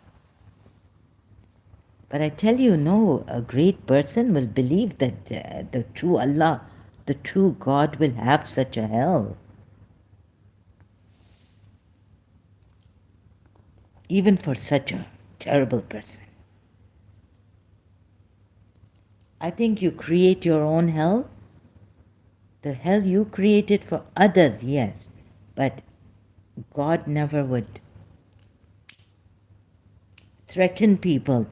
But I tell you, no, a great person will believe that the true Allah, the true God will have such a hell. Even for such a terrible person. I think you create your own hell. The hell you created for others, yes, but God never would threaten people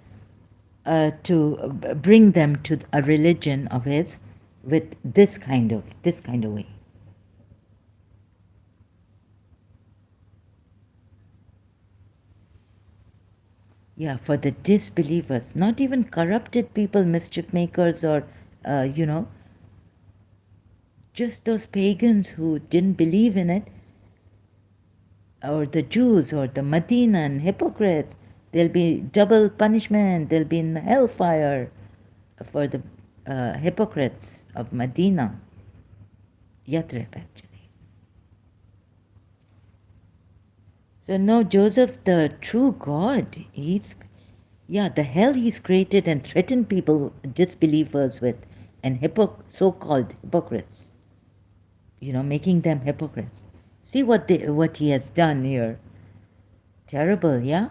to bring them to a religion of his with this kind of way. Yeah, for the disbelievers, not even corrupted people, mischief makers, or just those pagans who didn't believe in it, or the Jews or the Medinan hypocrites. There'll be double punishment. They'll be in the hellfire for the hypocrites of Medina, Yathrib actually. So no, Joseph, the true God, the hell he's created and threatened people, disbelievers with, and so-called hypocrites, making them hypocrites. See what he has done here. Terrible, yeah?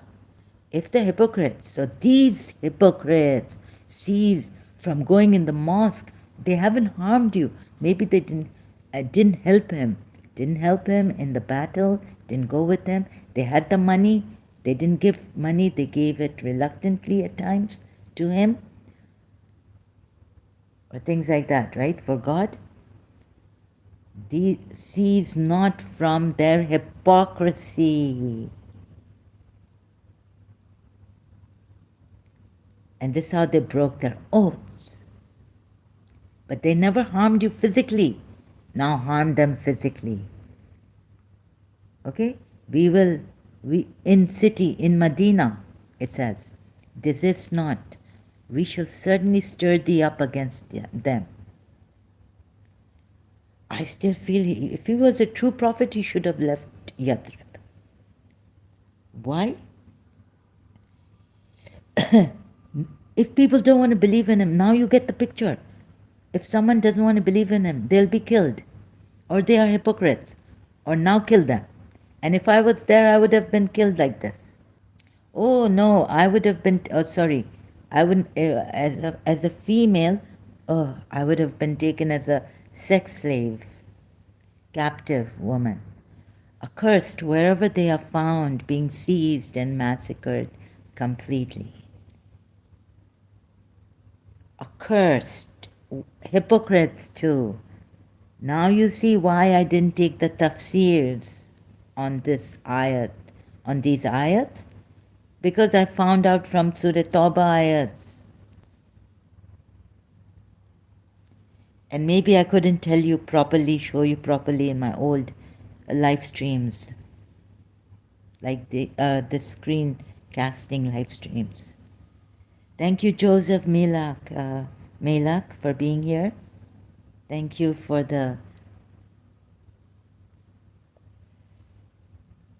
If the hypocrites, so these hypocrites cease from going in the mosque, they haven't harmed you. Maybe they didn't help him. Didn't help him in the battle, didn't go with him. They had the money. They didn't give money. They gave it reluctantly at times to him. Or things like that, right? For God. They cease not from their hypocrisy. And this is how they broke their oaths. But they never harmed you physically. Now harm them physically. Okay? In Medina, it says, desist not. We shall certainly stir thee up against them. I still feel if he was a true prophet, he should have left Yathrib. Why? If people don't want to believe in him, now you get the picture. If someone doesn't want to believe in him, they'll be killed. Or they are hypocrites. Or now kill them. And if I was there, I would have been killed like this. Oh no, I would have been, I wouldn't, as a female, I would have been taken as a sex slave, captive woman, accursed wherever they are found, being seized and massacred completely. Accursed, hypocrites too. Now you see why I didn't take the tafsirs on these ayats, because I found out from Surah Tawbah ayats. And maybe I couldn't tell you properly, show you properly in my old live streams, like the screen casting live streams. Thank you, Joseph Malak, for being here. Thank you for the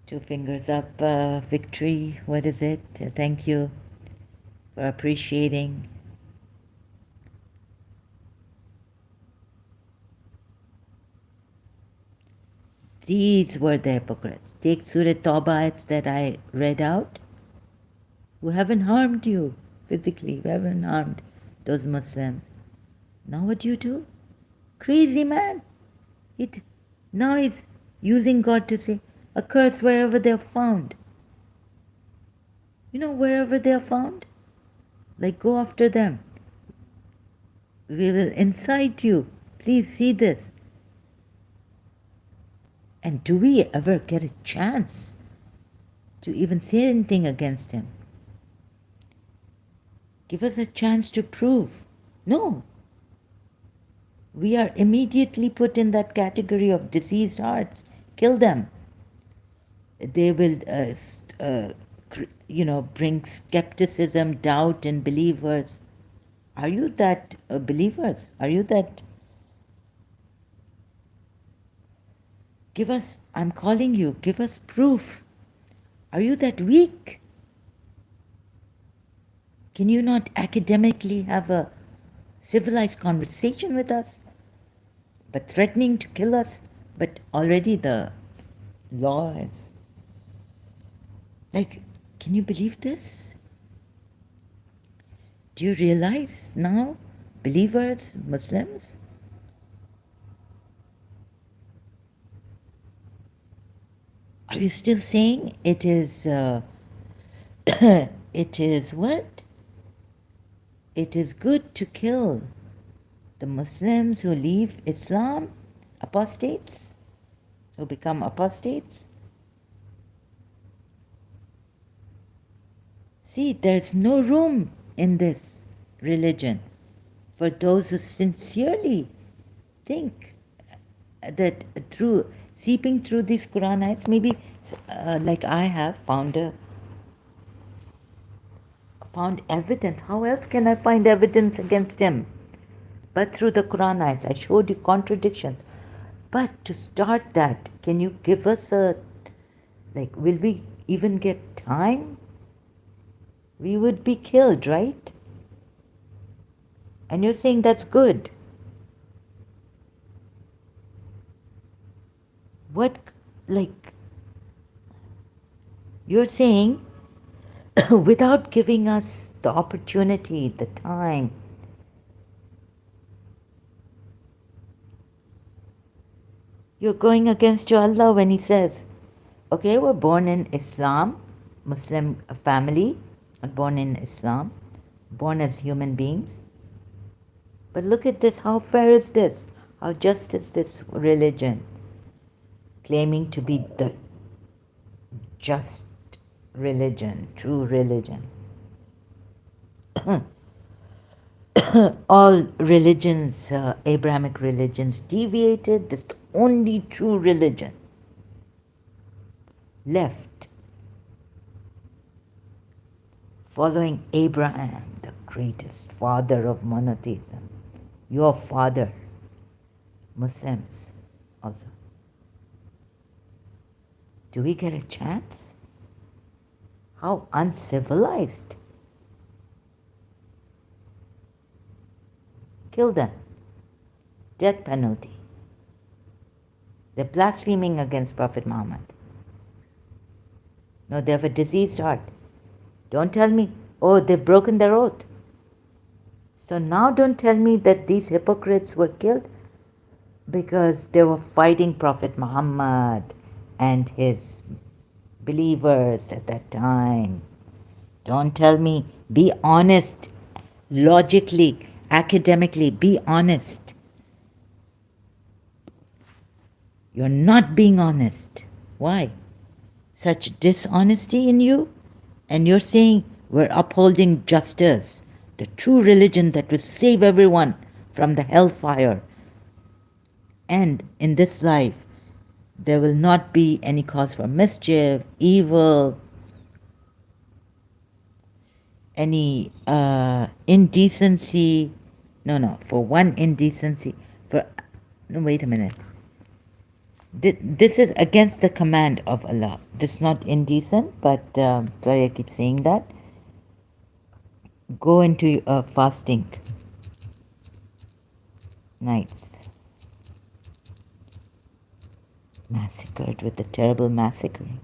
2 fingers up victory. What is it? Thank you for appreciating. These were the hypocrites. Take Surah Tawbah that I read out, who haven't harmed you physically, who haven't harmed those Muslims. Now what do you do? Crazy man. Now he's using God to say, a curse wherever they're found. You know, wherever they're found, like go after them. We will incite you. Please see this. And do we ever get a chance to even say anything against him? Give us a chance to prove. No. We are immediately put in that category of diseased hearts. Kill them. They will, bring skepticism, doubt in believers. Are you that believers? Are you that? Give us, I'm calling you, give us proof. Are you that weak? Can you not academically have a civilized conversation with us? But threatening to kill us, but already the law is. Like, can you believe this? Do you realize now, believers, Muslims? Are you still saying it is, it is what? It is good to kill the Muslims who leave Islam, apostates, who become apostates? See, there's no room in this religion for those who sincerely think that through seeping through these Quranites, maybe like I have found evidence. How else can I find evidence against him? But through the Quranites, I showed you contradictions. But to start that, can you give us will we even get time? We would be killed, right? And you're saying that's good. What, you're saying without giving us the opportunity, the time, you're going against your Allah when He says, okay, we're born in Islam, Muslim family, not born in Islam, born as human beings. But look at this, how fair is this? How just is this religion? Claiming to be the just religion, true religion. All religions, Abrahamic religions, deviated. This is the only true religion left. Following Abraham, the greatest father of monotheism. Your father, Muslims also. Do we get a chance? How uncivilized. Kill them. Death penalty. They're blaspheming against Prophet Muhammad. No, they have a diseased heart. Don't tell me, oh, they've broken their oath. So now don't tell me that these hypocrites were killed because they were fighting Prophet Muhammad and his believers at that time. Don't tell me, be honest, logically, academically, be honest. You're not being honest. Why? Such dishonesty in you? And you're saying we're upholding justice, the true religion that will save everyone from the hellfire. And in this life, there will not be any cause for mischief, evil, any indecency. No, for one indecency. No, wait a minute. This is against the command of Allah. This is not indecent, but sorry I keep saying that. Go into fasting nights. Massacred with the terrible massacring.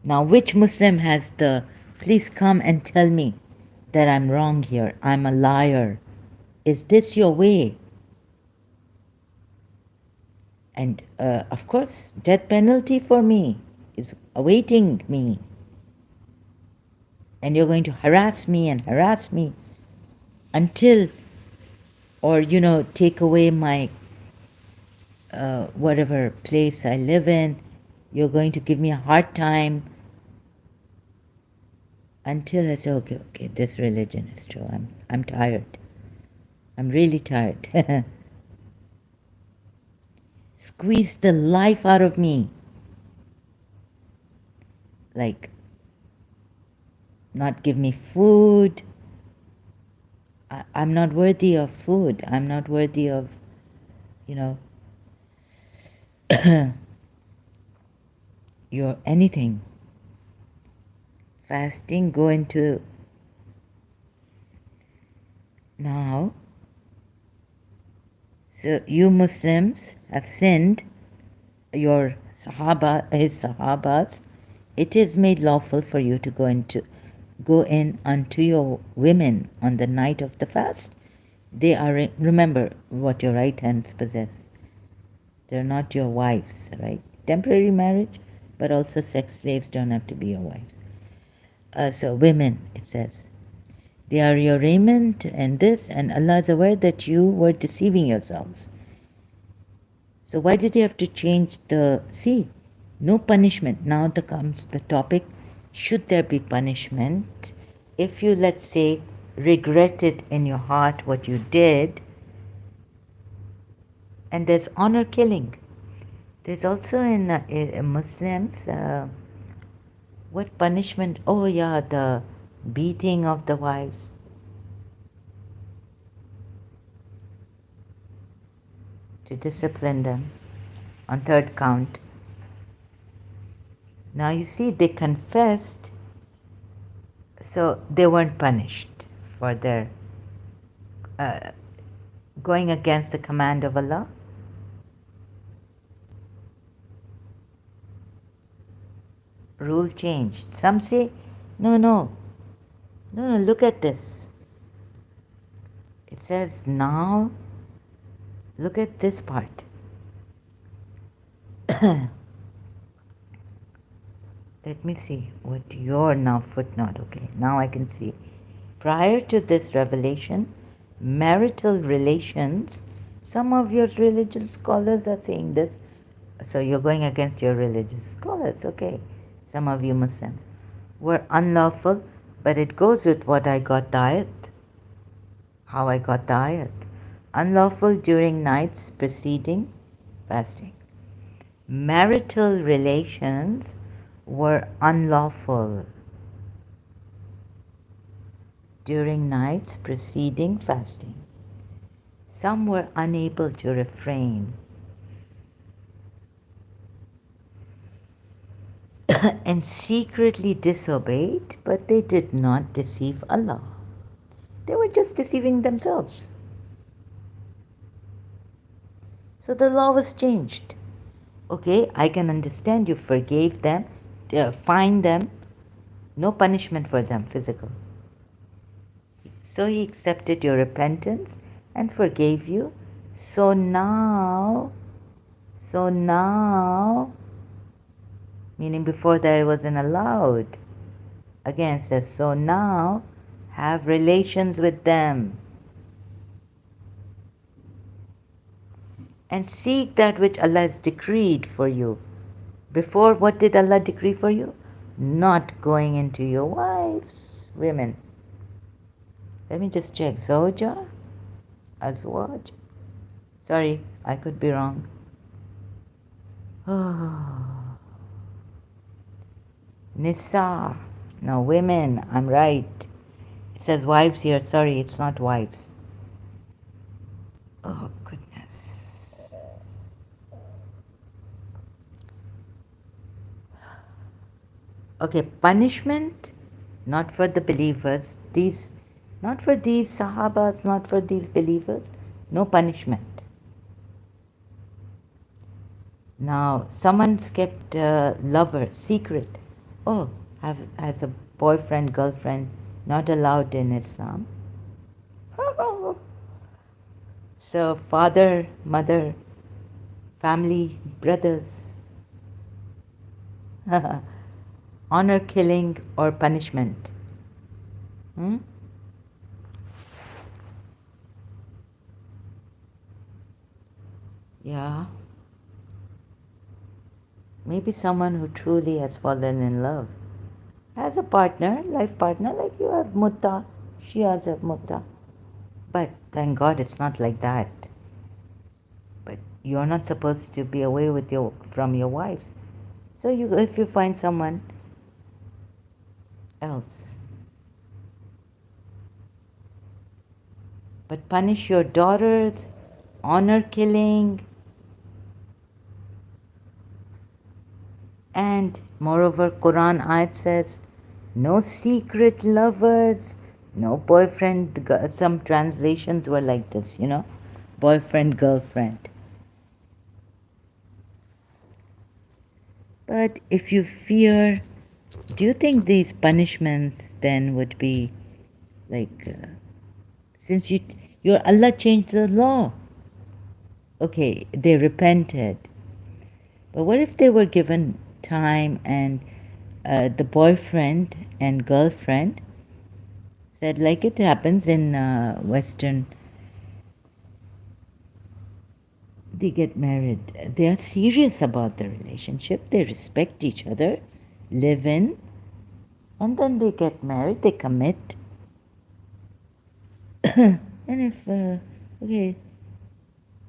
Now, which Muslim has please come and tell me that I'm wrong here, I'm a liar. Is this your way? And of course, death penalty for me is awaiting me. And you're going to harass me and harass me until, or, take away my whatever place I live in. You're going to give me a hard time until I say, okay, this religion is true. I'm tired. I'm really tired. Squeeze the life out of me. Like, not give me food. I'm not worthy of food. I'm not worthy of, you know, your anything. Fasting, go into now. So you Muslims have sinned, your his Sahabas. It is made lawful for you to go in unto your women on the night of the fast. They are, remember what your right hands possess. They're not your wives, right? Temporary marriage, but also sex slaves don't have to be your wives. So women, it says, they are your raiment and this, and Allah is aware that you were deceiving yourselves. So why did you have to change no punishment. Now comes the topic, should there be punishment if you, let's say, regretted in your heart what you did? And there's honor killing. There's also in Muslims, what punishment? Oh yeah, the beating of the wives. To discipline them on third count. Now you see, they confessed, so they weren't punished for their going against the command of Allah. Rule changed. Some say, no, look at this. It says now, look at this part. Let me see what your now footnote. Okay, now I can see. Prior to this revelation, marital relations, some of your religious scholars are saying this, so you're going against your religious scholars, okay, some of you Muslims, were unlawful, but it goes with what I got the ayat, how I got the ayat. Unlawful during nights preceding fasting. Marital relations were unlawful during nights preceding fasting. Some were unable to refrain and secretly disobeyed, but they did not deceive Allah. They were just deceiving themselves. So the law was changed. Okay, I can understand you forgave them, fined them, no punishment for them, physical. So he accepted your repentance and forgave you. So now, meaning before that it wasn't allowed. Again, it says, so now have relations with them and seek that which Allah has decreed for you. Before, what did Allah decree for you? Not going into your wives, women. Let me just check. Zawja? Azwaj? Sorry, I could be wrong. Nisa. No, women. I'm right. It says wives here. Sorry, it's not wives. Oh, goodness. Okay, punishment, not for the believers. Not for these Sahabas, not for these believers. No punishment. Now, someone's kept a lover secret. Oh, has a boyfriend, girlfriend, not allowed in Islam. So father, mother, family, brothers, honor killing or punishment. Hmm? Yeah. Maybe someone who truly has fallen in love has a partner, life partner, like you have mutta, Shias have mutta. But thank God it's not like that. But you're not supposed to be away with from your wives. So if you find someone else, but punish your daughters, honor killing, and moreover, Quran ayat says, no secret lovers, no boyfriend. Some translations were like this, boyfriend, girlfriend. But if you fear, do you think these punishments then would be like, since your Allah changed the law? Okay, they repented. But what if they were given time and the boyfriend and girlfriend said, like it happens in Western, they get married. They are serious about the relationship. They respect each other, live in, and then they get married. They commit. And if, okay,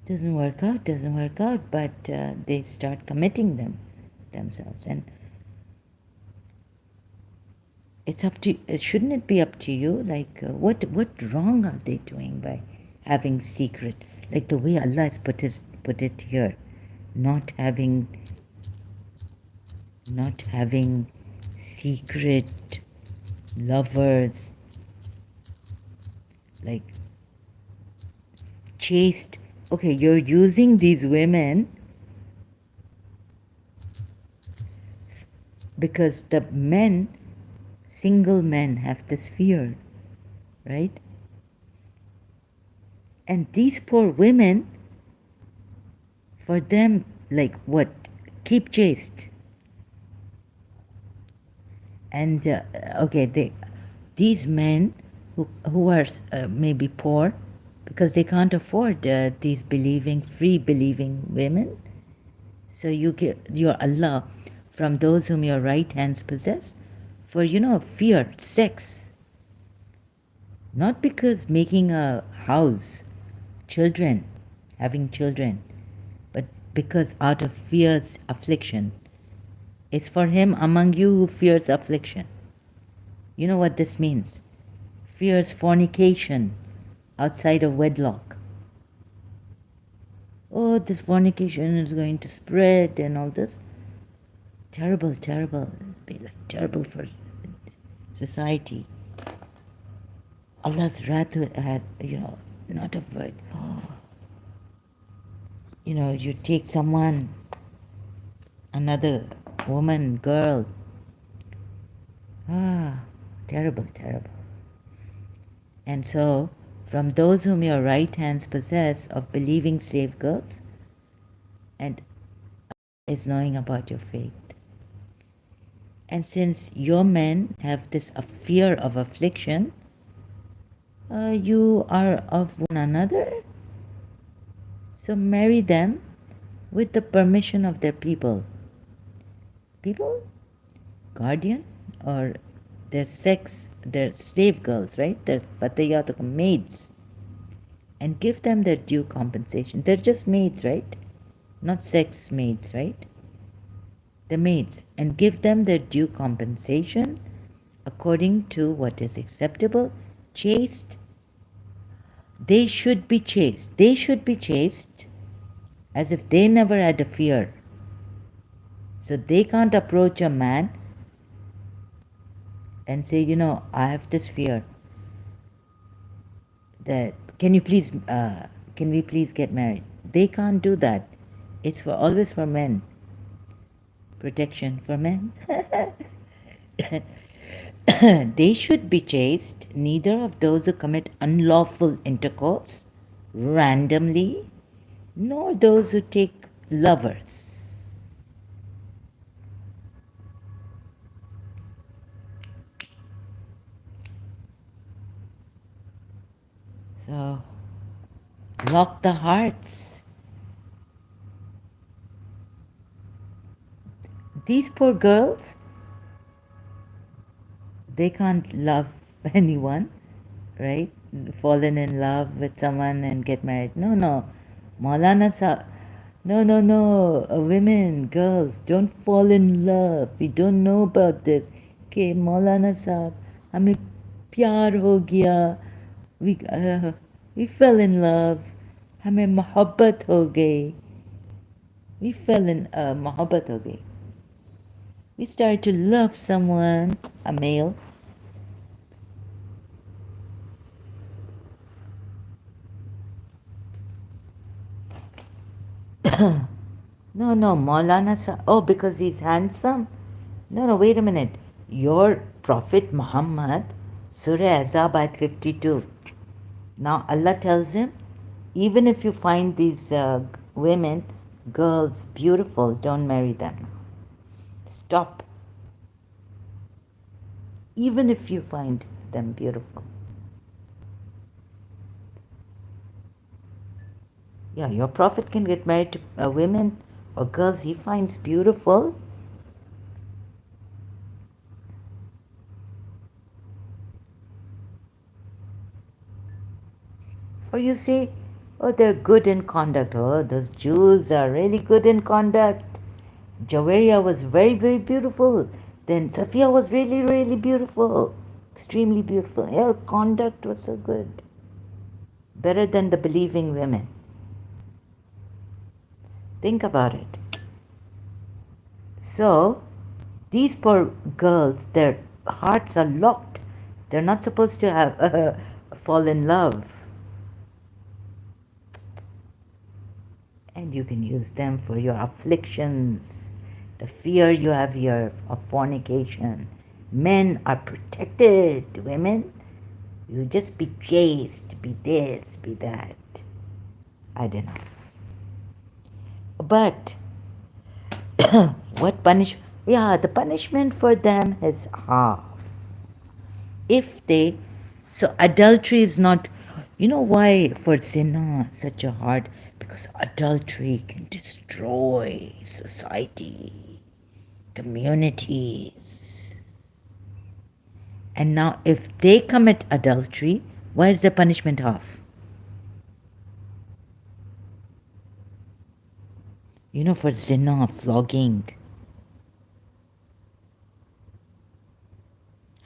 doesn't work out, but they start committing themselves. And it's up to, shouldn't it be up to you? Like, what wrong are they doing by having secret? Like the way Allah has put it here, not having secret lovers, like chaste. Okay, you're using these women because the men, single men, have this fear, right? And these poor women, for them, like what? Keep chaste. And okay, these men who are maybe poor because they can't afford these free believing women. So you get your Allah from those whom your right hands possess for, fear, sex. Not because making a house, having children, but because out of fear's affliction. It's for him among you who fears affliction. You know what this means? Fears fornication outside of wedlock. Oh, this fornication is going to spread and all this. Terrible. It'll be like terrible for society. Allah's wrath had, not avoid. Oh. You take someone, another woman, girl. Terrible. And so, from those whom your right hands possess of believing slave girls, and is knowing about your faith. And since your men have this fear of affliction, you are of one another, so marry them with the permission of their people. People? Guardian? Or their slave girls, right? Their fatayat, maids. And give them their due compensation. They're just maids, right? Not sex maids, right? The maids. And give them their due compensation according to what is acceptable. Chaste. They should be chaste. As if they never had a fear. So they can't approach a man and say, I have this fear that can we please get married? They can't do that. It's always for men. Protection for men. They should be chaste, neither of those who commit unlawful intercourse randomly, nor those who take lovers. So, lock the hearts. These poor girls, they can't love anyone, right? Fallen in love with someone and get married. No, no. Maulana Sa. No, no, no. Women, girls, don't fall in love. We don't know about this. Okay, Maulana Saab, हमें प्यार हो गया. We fell in love. हमें मोहब्बत हो गई. We fell in मोहब्बत हो गई. We started to love someone, a male. No, no, Maulana Sa. Oh, because he's handsome? No, no, wait a minute. Your Prophet Muhammad, Surah Azab ayat 52. Now Allah tells him, even if you find these women, girls, beautiful, don't marry them. Stop. Even if you find them beautiful. Yeah, your Prophet can get married to women or girls he finds beautiful. Or you say, oh, they're good in conduct. Oh, those Jews are really good in conduct. Jaweria was very, very beautiful. Then Safiya was really, really beautiful. Extremely beautiful. Her conduct was so good. Better than the believing women. Think about it. So, these poor girls, their hearts are locked. They're not supposed to have fall in love. And you can use them for your afflictions, the fear you have here of fornication. Men are protected. Women, you just be chaste, be this, be that. I don't know. But what punish? Yeah, the punishment for them is half. If they, so adultery is not, you know why for zina such a hard? Because adultery can destroy society, communities. And now if they commit adultery, why is the punishment half? You know, for zina, flogging.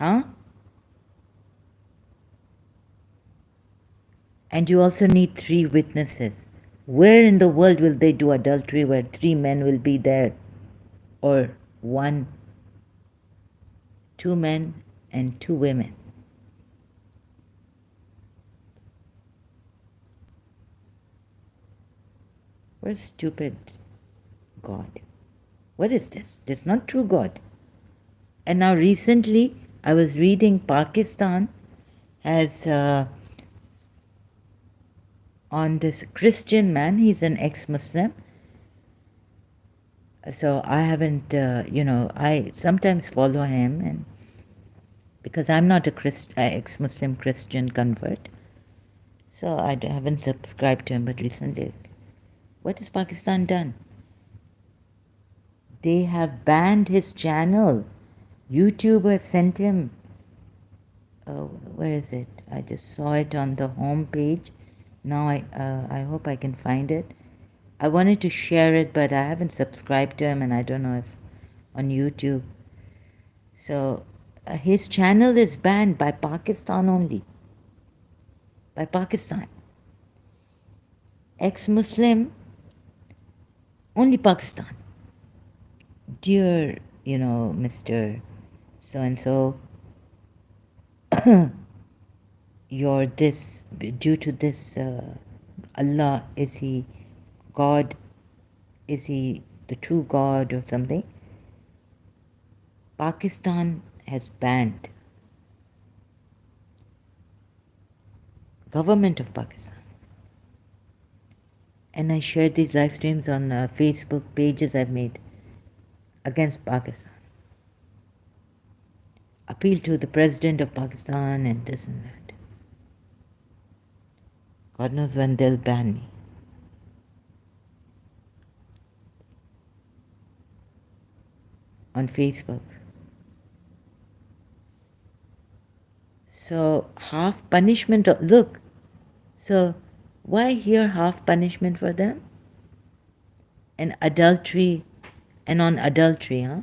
Huh? And you also need 3 witnesses. Where in the world will they do adultery where 3 men will be there? Or 1, 2 men and 2 women? What a stupid God. What is this? This is not true God. And now recently I was reading Pakistan has on this Christian man, he's an ex-Muslim. So I haven't, I sometimes follow him, and because I'm not a ex-Muslim Christian convert, so I haven't subscribed to him. But recently, what has Pakistan done? They have banned his channel. YouTube has sent him. Oh, where is it? I just saw it on the home page. Now I hope I can find it. I wanted to share it, but I haven't subscribed to him, and I don't know if on YouTube. So his channel is banned by Pakistan only. By Pakistan. Ex-Muslim, only Pakistan. Dear, Mr. So-and-so, you're this, due to this, Allah, is he God? Is he the true God or something? Pakistan has banned, government of Pakistan And I shared these live streams on Facebook pages I've made against Pakistan. Appeal to the president of Pakistan and this and that. God knows when they'll ban me. On Facebook. So half punishment, look, so why here half punishment for them? And adultery, and on adultery, huh?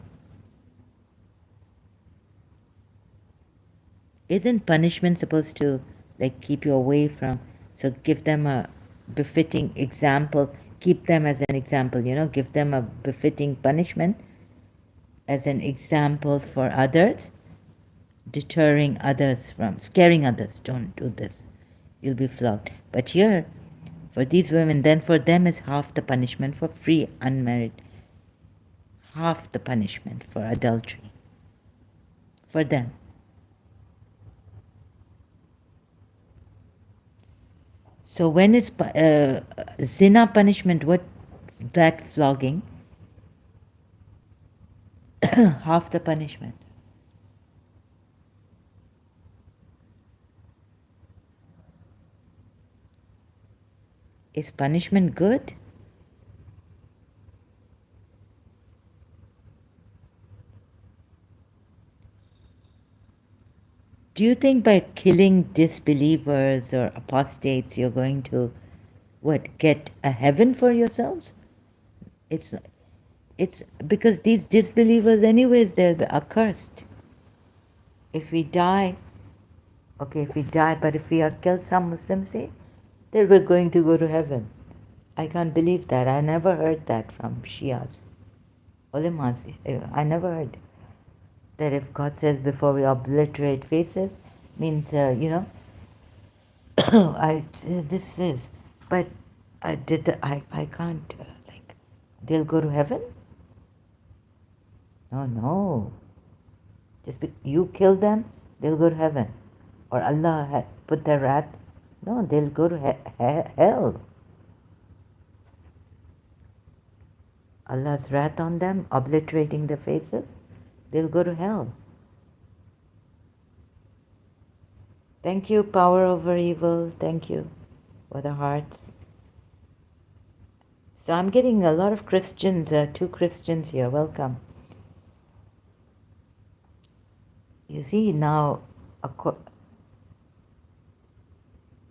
Isn't punishment supposed to like keep you away from, so give them a befitting example, keep them as an example, give them a befitting punishment as an example for others, deterring others from, scaring others, don't do this, you'll be flogged. But here, for these women, then for them is half the punishment for free unmarried, half the punishment for adultery, for them. So when is zina punishment, what, that flogging, half the punishment. Is punishment good? Do you think by killing disbelievers or apostates you're going to, what, get a heaven for yourselves? It's because these disbelievers anyways, they're accursed. If we die, okay, if we die, but if we are killed, some Muslims say, then we're going to go to heaven. I can't believe that. I never heard that from Shias. Ulemas, I never heard that if God says before we obliterate faces, means, this is, but I can't, like, they'll go to heaven? No. Just you kill them, they'll go to heaven. Or Allah put their wrath. No, they'll go to hell. Allah's wrath on them, obliterating their faces, they'll go to hell. Thank you, power over evil. Thank you for the hearts. So I'm getting a lot of Christians, 2 Christians here. Welcome. You see now,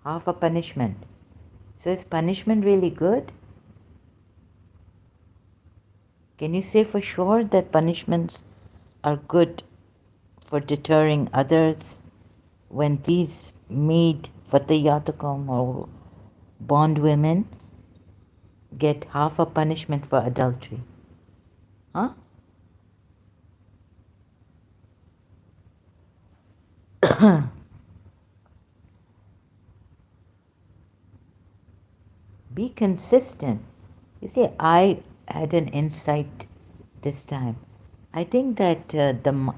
half a punishment. So is punishment really good? Can you say for sure that punishments are good for deterring others when these maid fatayatukum or bond women get half a punishment for adultery? Huh? Be consistent. You see, I had an insight this time. I think that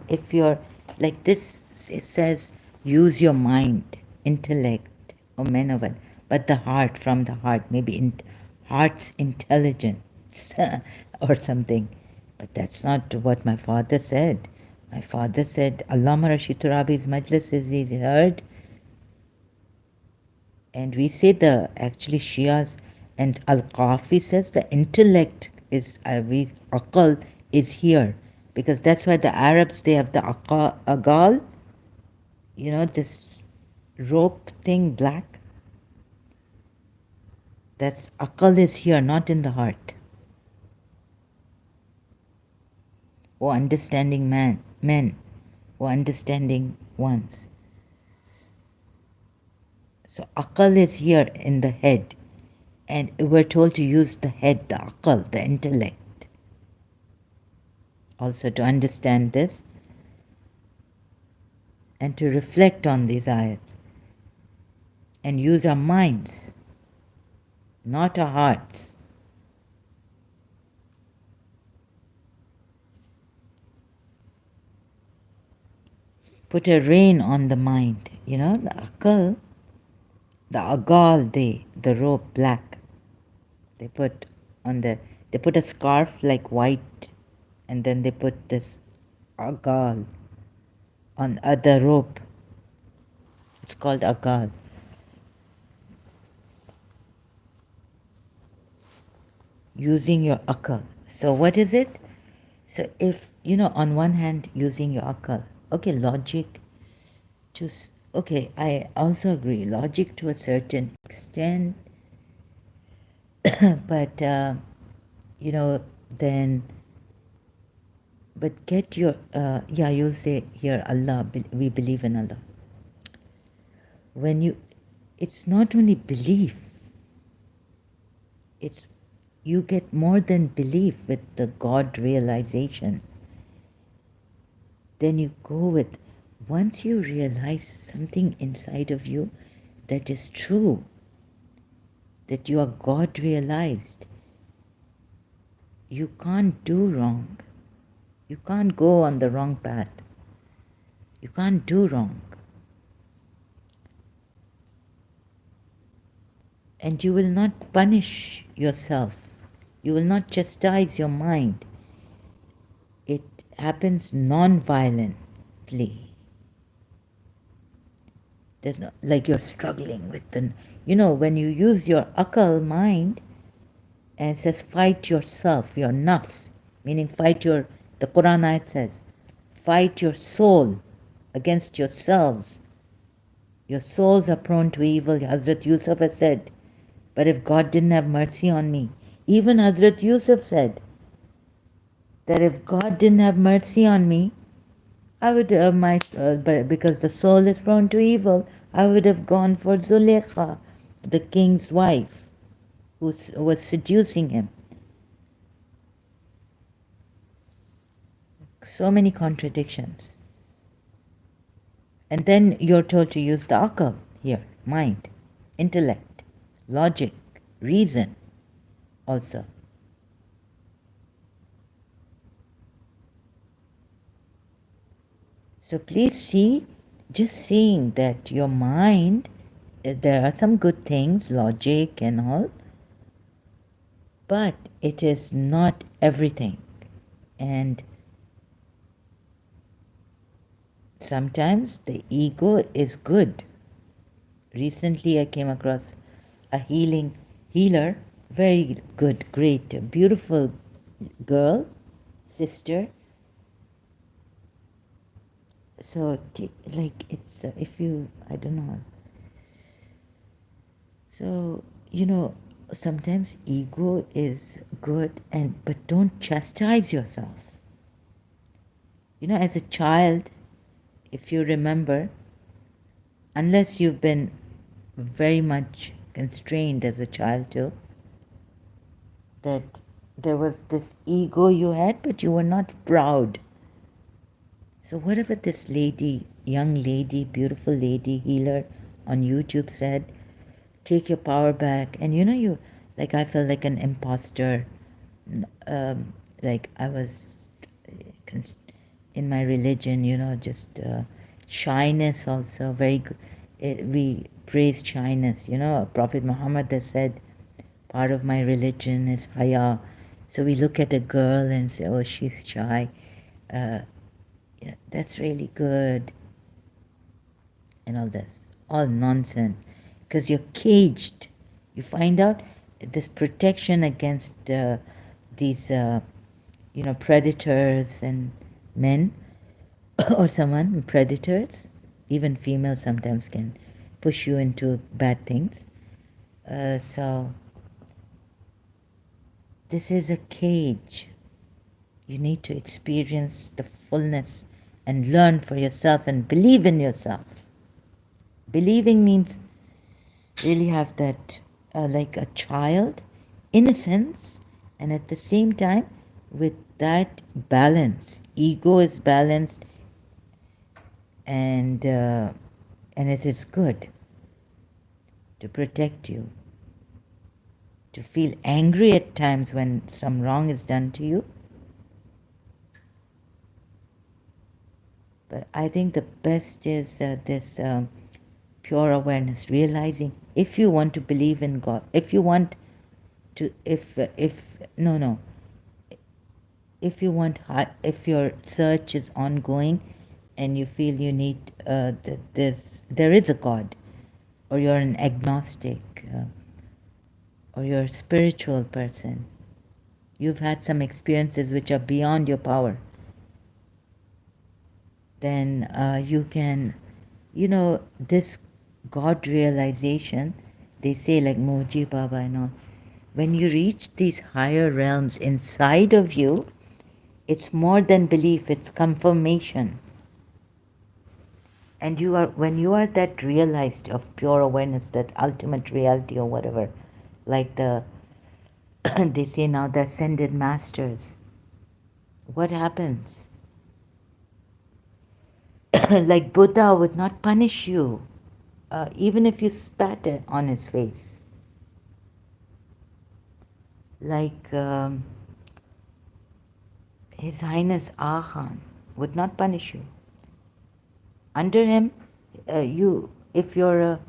if you're like this, it says use your mind, intellect, or menovan, but the heart, from the heart, maybe heart's intelligence or something. But that's not what my father said. My father said, Allama Rashid Turabi's majlis is heard. And we say actually Shias, and Al-Qafi says the intellect is, aqal is here. Because that's why the Arabs, they have the agal, this rope thing, black. That's aqal is here, not in the heart. O understanding men, O understanding ones. So aqal is here in the head. And we're told to use the head, the aqal, the intellect. Also to understand this and to reflect on these ayats and use our minds, not our hearts. Put a rein on the mind, the aqal, the agal, the rope black. They put on the they put a scarf like white, and then they put this agal on the rope. It's called agal. Using your akal. So what is it? So if on one hand, using your akal, okay, logic okay, I also agree, logic to a certain extent, but then, but get your yeah, you'll say here, Allah, we believe in Allah. When it's not only belief, it's you get more than belief with the God realization. Then you go with, once you realize something inside of you that is true, that you are God realized, you can't do wrong. You can't go on the wrong path. You can't do wrong. And you will not punish yourself. You will not chastise your mind. It happens non-violently. There's no, like you're struggling with when you use your akal mind, and it says fight yourself, your nafs, meaning the Quran ayat says, fight your soul against yourselves. Your souls are prone to evil. Hazrat Yusuf has said, but if God didn't have mercy on me, even Hazrat Yusuf said that if God didn't have mercy on me, I would but because the soul is prone to evil, I would have gone for Zulekha, the king's wife, who was seducing him. So many contradictions. And then you're told to use the akal here, mind, intellect, logic, reason also. So please see, just seeing that your mind, there are some good things, logic and all, but it is not everything. And sometimes the ego is good. Recently I came across a healer, very good, great, beautiful girl, sister. So like it's if you, I don't know. So sometimes ego is good, but don't chastise yourself. As a child, if you remember, unless you've been very much constrained as a child too, that there was this ego you had, but you were not proud. So whatever this lady, young lady, beautiful lady healer on YouTube said, take your power back. And like I felt like an imposter, like I was in my religion, just shyness also, very good. We praise shyness, Prophet Muhammad has said, part of my religion is haya. So we look at a girl and say, oh, she's shy. That's really good. And all this. All nonsense. Because you're caged. You find out this protection against these, predators and men or someone, predators, even females sometimes can push you into bad things. So this is a cage. You need to experience the fullness and learn for yourself and believe in yourself. Believing means really have that, like a child, innocence, and at the same time with that balance. Ego is balanced, and it is good to protect you. To feel angry at times when some wrong is done to you. But I think the best is this pure awareness, realizing if you want to believe in God, if you want to if no no if you want if your search is ongoing and you feel you need there is a God, or you're an agnostic, or you're a spiritual person, you've had some experiences which are beyond your power, then you can, this God realization, they say, like Moji Baba and all, when you reach these higher realms inside of you, it's more than belief, it's confirmation. And when you are that realized of pure awareness, that ultimate reality or whatever, like they say now, the ascended masters, what happens? Like Buddha would not punish you, even if you spat on his face. Like His Highness Khan would not punish you. Under him, if you're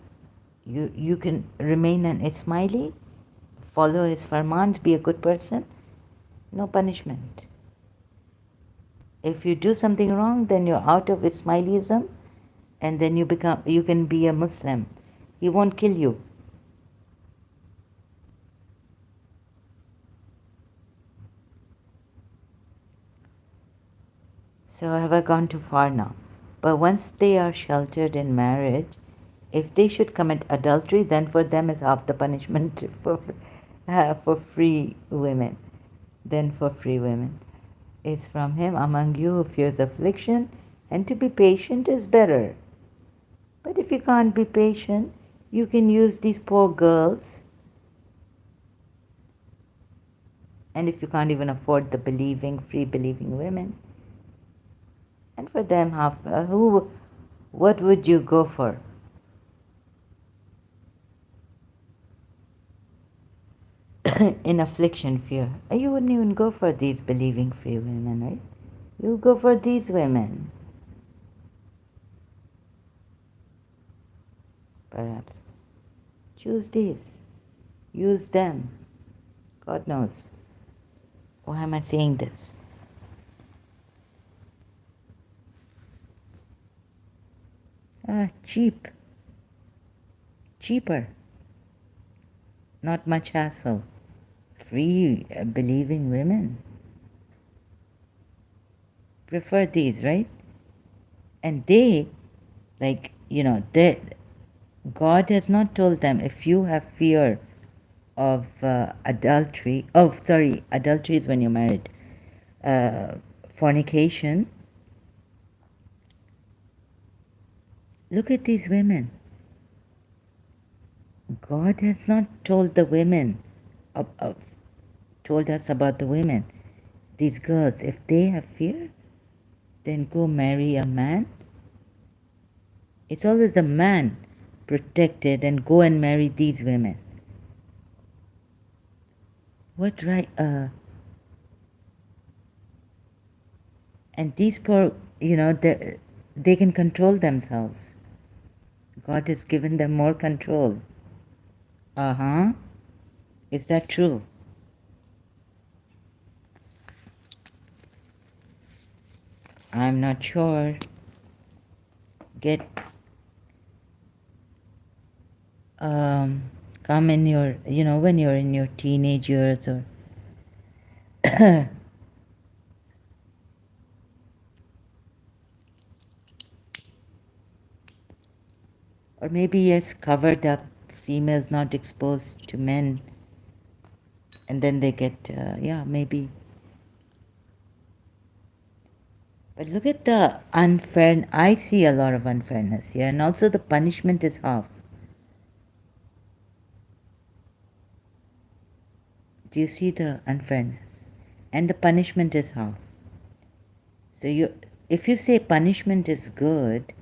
you can remain an Ismaili, follow his farmans, be a good person, no punishment. If you do something wrong, then you're out of Ismailism, and then you can be a Muslim. He won't kill you. So have I gone too far now? But once they are sheltered in marriage, if they should commit adultery, then for them is half the punishment for free women. Then for free women is from him among you who fears affliction, and to be patient is better. But if you can't be patient, you can use these poor girls. And if you can't even afford the free believing women, and for them, what would you go for? In affliction, fear. You wouldn't even go for these believing free women, right? You'll go for these women. Perhaps. Choose these. Use them. God knows. Why am I saying this? Cheap. Cheaper. Not much hassle. Free believing women. Prefer these, right? And God has not told them, if you have fear of adultery, adultery is when you're married, fornication. Look at these women. God has not told the women, told us about the women. These girls, if they have fear, then go marry a man. It's always a man protected, and go and marry these women. What right? And these poor, they can control themselves. God has given them more control. Is that true? I'm not sure. Come in your, when you're in your teenage years, or or maybe, yes, covered up, females not exposed to men, and then they get, maybe. But look at the unfair, I see a lot of unfairness here, and also the punishment is half. Do you see the unfairness? And the punishment is half. So if you say punishment is good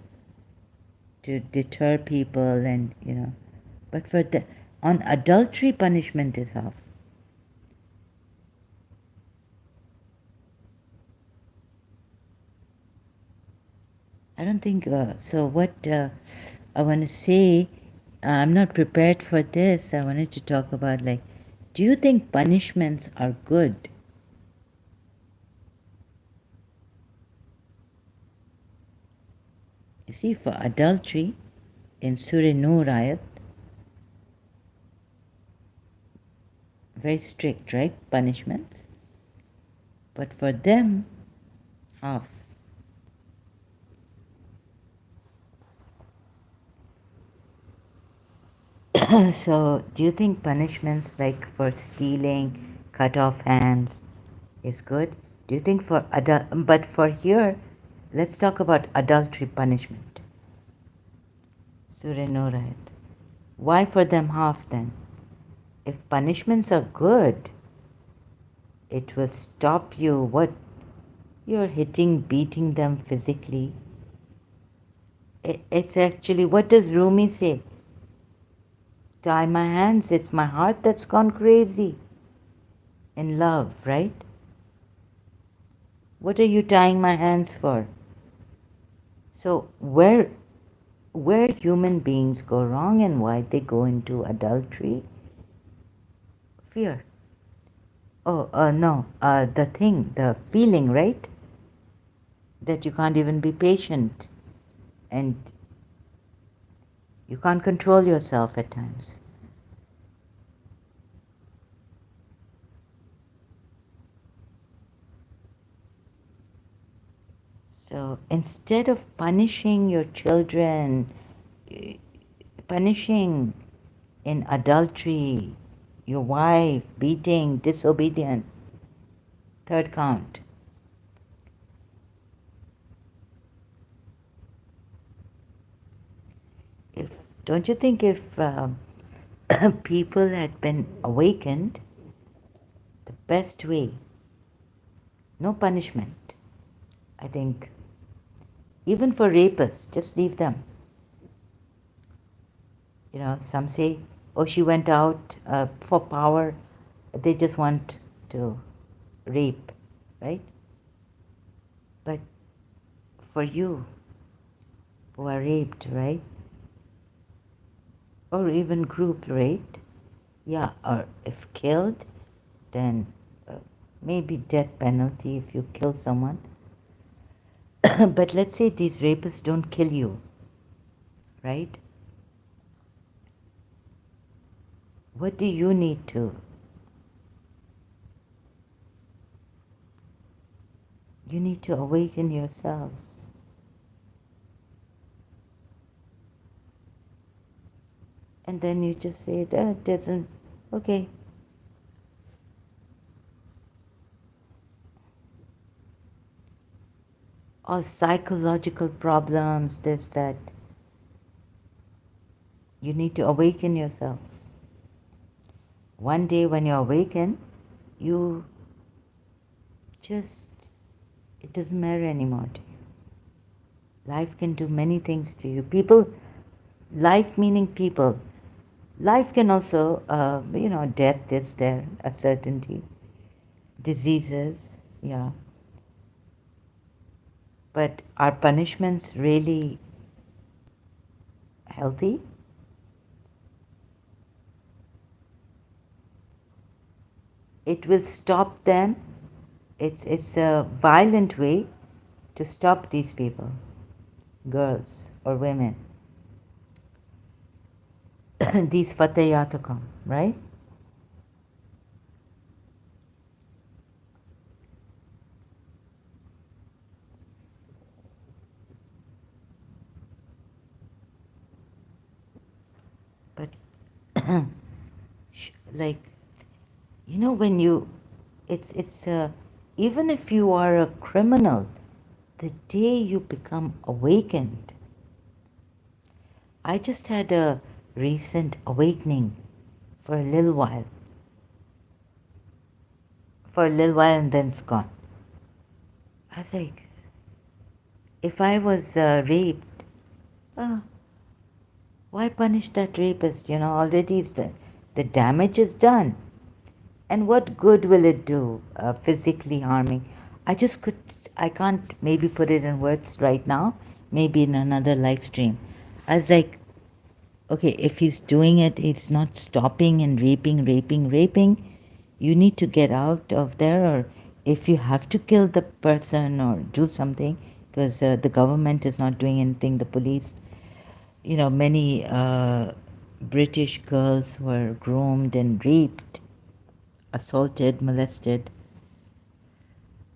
to deter people, and but on adultery, punishment is half. I don't think so. What I want to say, I'm not prepared for this. I wanted to talk about Do you think punishments are good? You see, for adultery in Surah Nur ayat, very strict, right? Punishments. But for them, half. So, do you think punishments like for stealing, cut off hands is good? Do you think for but for here, let's talk about adultery punishment. Surah Nur ayat. Why for them half then? If punishments are good, it will stop you. What? You're hitting, beating them physically. It's actually, what does Rumi say? Tie my hands, it's my heart that's gone crazy. In love, right? What are you tying my hands for? So where human beings go wrong and why they go into adultery? Fear. Oh, no, the feeling, right? That you can't even be patient and you can't control yourself at times. So instead of punishing your children, punishing in adultery, your wife, beating, disobedient, third count. Don't you think if people had been awakened, the best way, no punishment, I think, even for rapists, just leave them. You know, some say, oh, she went out for power, they just want to rape, right? But for you who are raped, right? Or even group raped, yeah, or if killed, then maybe death penalty if you kill someone. But let's say these rapists don't kill you, right? What do you need to? You need to awaken yourselves. And then you just say, that doesn't, okay. All psychological problems, this, that. You need to awaken yourself. One day when you awaken, you just, it doesn't matter anymore to you. Life can do many things to you. People, life meaning people. Life can also, death is there, a certainty. Diseases, yeah. But are punishments really healthy? It will stop them. It's a violent way to stop these people, girls or women. These fatayatukum, right? But like, when you, it's even if you are a criminal, the day you become awakened. I just had a recent awakening for a little while. And then it's gone. I was like, if I was raped, why punish that rapist? Already the damage is done. And what good will it do, physically harming? I can't maybe put it in words right now, maybe in another live stream. I was like, Okay, if he's doing it, it's not stopping and raping. You need to get out of there, or if you have to kill the person or do something, because the government is not doing anything, the police, many British girls were groomed and raped, assaulted, molested.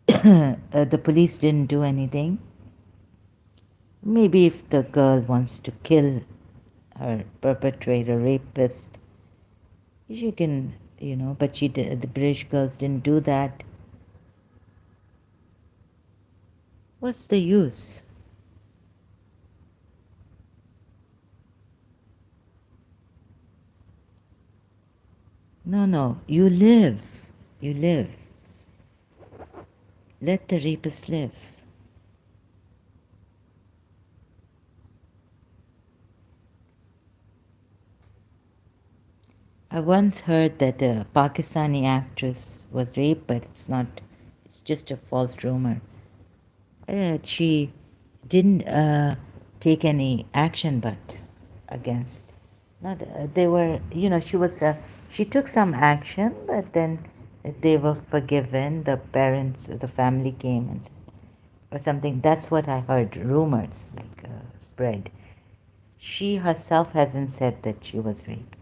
The police didn't do anything. Maybe if the girl wants to kill her perpetrator, rapist, she can, but the British girls didn't do that. What's the use? No, you live. You live. Let the rapist live. I once heard that a Pakistani actress was raped, but it's just a false rumor. She didn't take any action, but against. Not they were, she took some action, but then they were forgiven. The parents, the family came and said, or something. That's what I heard. Rumors like spread. She herself hasn't said that she was raped.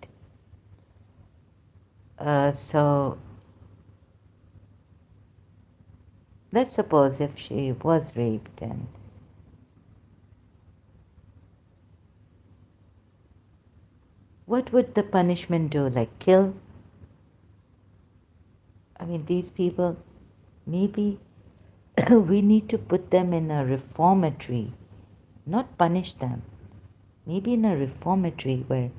So let's suppose if she was raped, and what would the punishment do? Like kill? I mean, these people, maybe we need to put them in a reformatory, not punish them. Maybe in a reformatory where,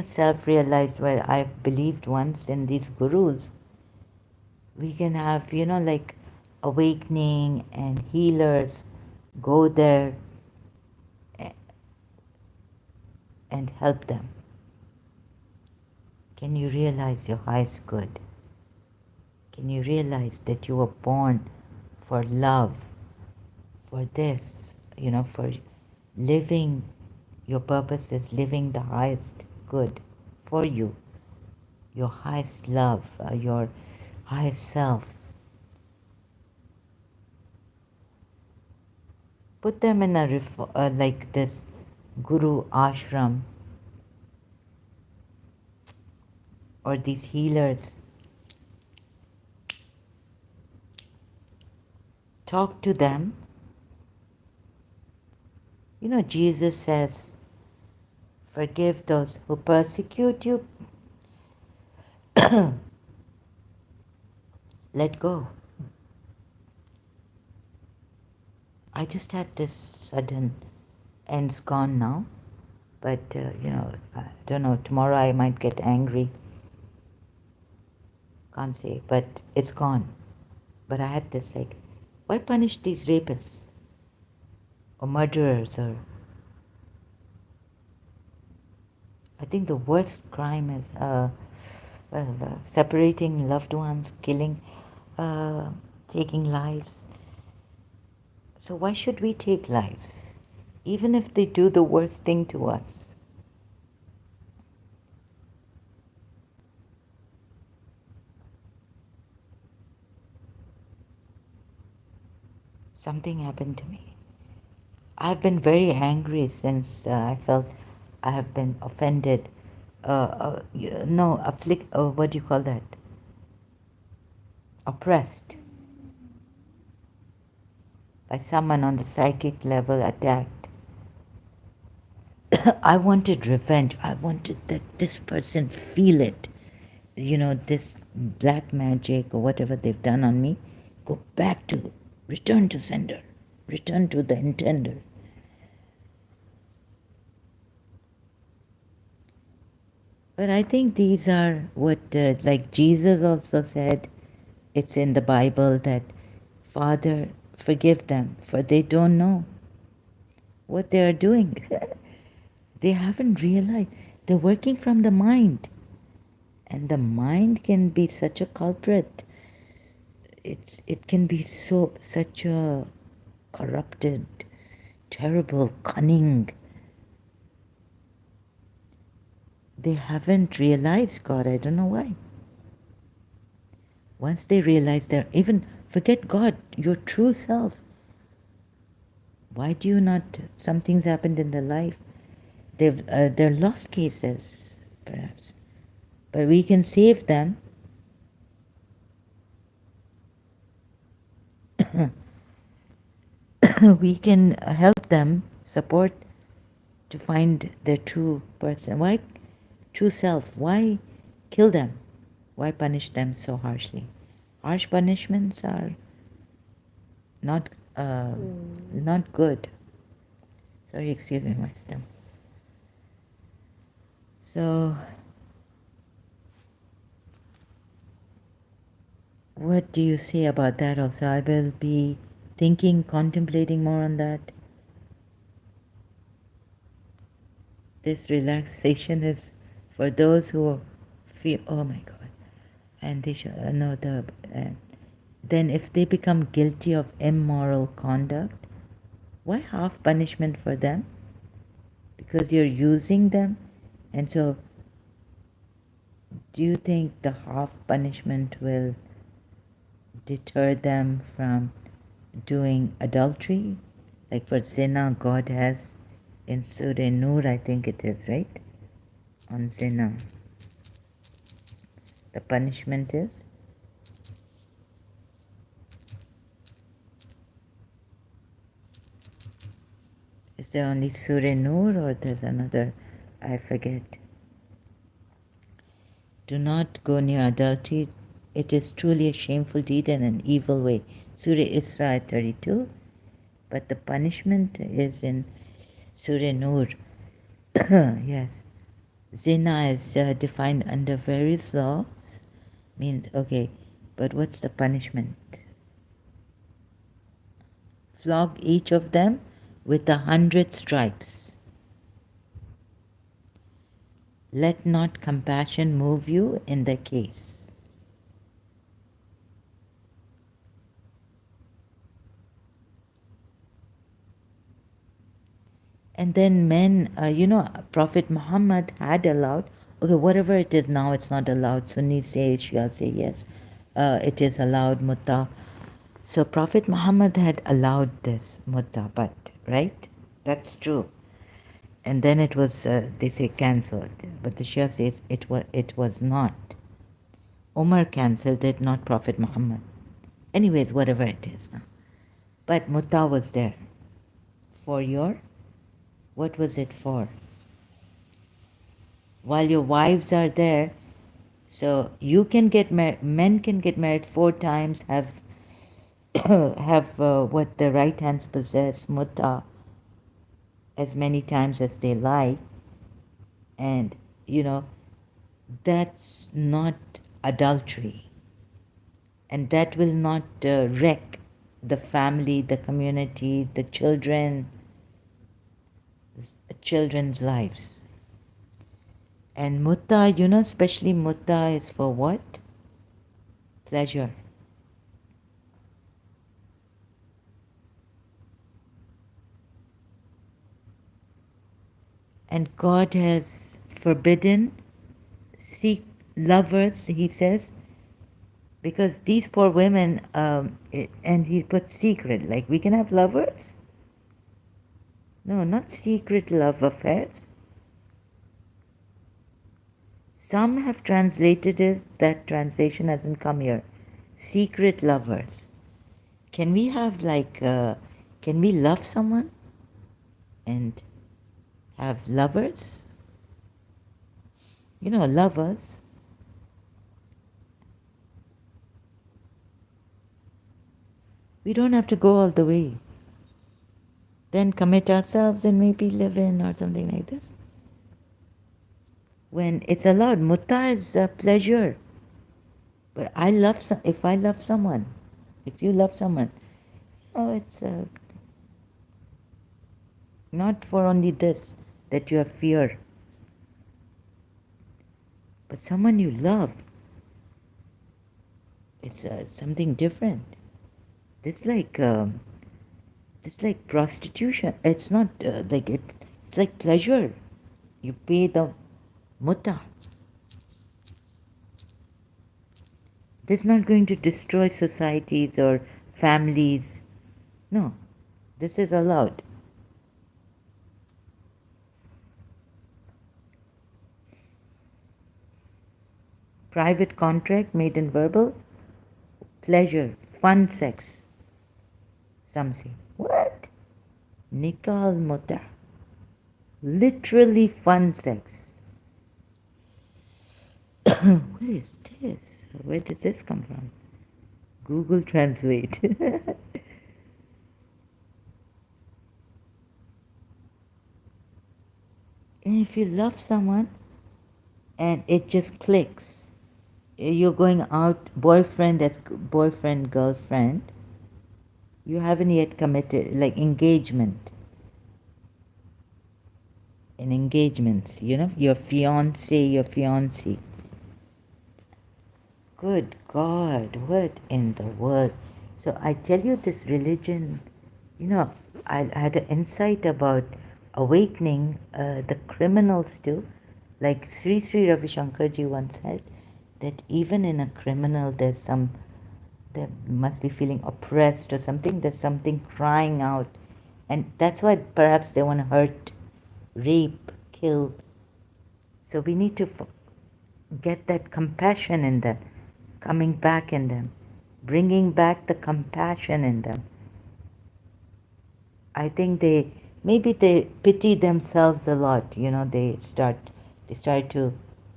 self-realized, where I've believed once in these gurus, we can have, like awakening and healers go there and help them. Can you realize your highest good? Can you realize that you were born for love, for this, for living? Your purpose is living the highest good for you, your highest love, your highest self. Put them in a like this guru ashram, or these healers. Talk to them. Jesus says, forgive those who persecute you. Let go. I just had this sudden, and it's gone now. But, I don't know, tomorrow I might get angry. Can't say, but it's gone. But I had this like, why punish these rapists or murderers? Or I think the worst crime is separating loved ones, killing, taking lives. So why should we take lives, even if they do the worst thing to us? Something happened to me. I've been very angry since I felt I have been offended. What do you call that? Oppressed by someone on the psychic level, attacked. I wanted revenge. I wanted that this person feel it. This black magic or whatever they've done on me, return to sender, return to the intender. But I think these are what, like Jesus also said, it's in the Bible that, Father, forgive them, for they don't know what they are doing. They haven't realized. They're working from the mind. And the mind can be such a culprit. It can be such a corrupted, terrible, cunning. they haven't realized God. I don't know why. Once they realize they're even, forget God, your true self. Why do you not, something's happened in their life. They're lost cases, perhaps. But we can save them. We can help them, support to find their true person. Why true self? Why kill them? Why punish them so harshly? Harsh punishments are not not good. Sorry, excuse me, my stomach. So, what do you say about that also? I will be thinking, contemplating more on that. This relaxation is for those who feel, oh my God, and they should know then if they become guilty of immoral conduct, why half punishment for them? Because you're using them. And so, do you think the half punishment will deter them from doing adultery? Like for zina, God has in Surah Nur, I think it is, right? On zina. The punishment is there only Surah Nur or there's another? I forget. Do not go near adultery. It is truly a shameful deed and an evil way. Surah Isra 32. But the punishment is in Surah Nur. Yes. Zina is defined under various laws. Means, okay, but what's the punishment? Flog each of them with 100 stripes. Let not compassion move you in the case. And then men, Prophet Muhammad had allowed, okay, whatever it is now, it's not allowed. Sunnis say, Shia say yes, it is allowed, mutta. So Prophet Muhammad had allowed this mutta, but, right? That's true. And then it was, they say, cancelled. But the Shia says it was not. Umar cancelled it, not Prophet Muhammad. Anyways, whatever it is now. But mutta was there. For your, what was it for? While your wives are there, so you can get married, men can get married 4 times, have have what the right hands possess, mutta, as many times as they like, and that's not adultery, and that will not wreck the family, the community, the children's lives. And mutta, especially mutta is for what? Pleasure. And God has forbidden seek lovers, he says, because these poor women, and he put secret, like we can have lovers? No, not secret love affairs. Some have translated it, that translation hasn't come here. Secret lovers. Can we have can we love someone and have lovers? Lovers. We don't have to go all the way. Then commit ourselves and maybe live in or something like this. When it's allowed, mutta is pleasure. But if I love someone, if you love someone, it's not for only this, that you have fear. But someone you love, it's something different. It's like prostitution. It's not it's like pleasure. You pay the Mutta. This is not going to destroy societies or families. No, this is allowed. Private contract made in verbal, pleasure, fun sex. Some say, what? Nikah muta. Literally fun sex. What is this? Where does this come from? Google Translate. And if you love someone and it just clicks, you're going out boyfriend as boyfriend, girlfriend, you haven't yet committed, like engagement. In engagements, you know, your fiance, your fiancée. Good God, what in the world? So I tell you, this religion, you know, I had an insight about awakening the criminals too. Like Sri Sri Ravi Shankarji once said that even in a criminal there's some, they must be feeling oppressed or something, there's something crying out. And that's why perhaps they want to hurt, rape, kill. So we need to get that compassion in them, coming back in them, bringing back the compassion in them. I think maybe they pity themselves a lot, you know, they start to,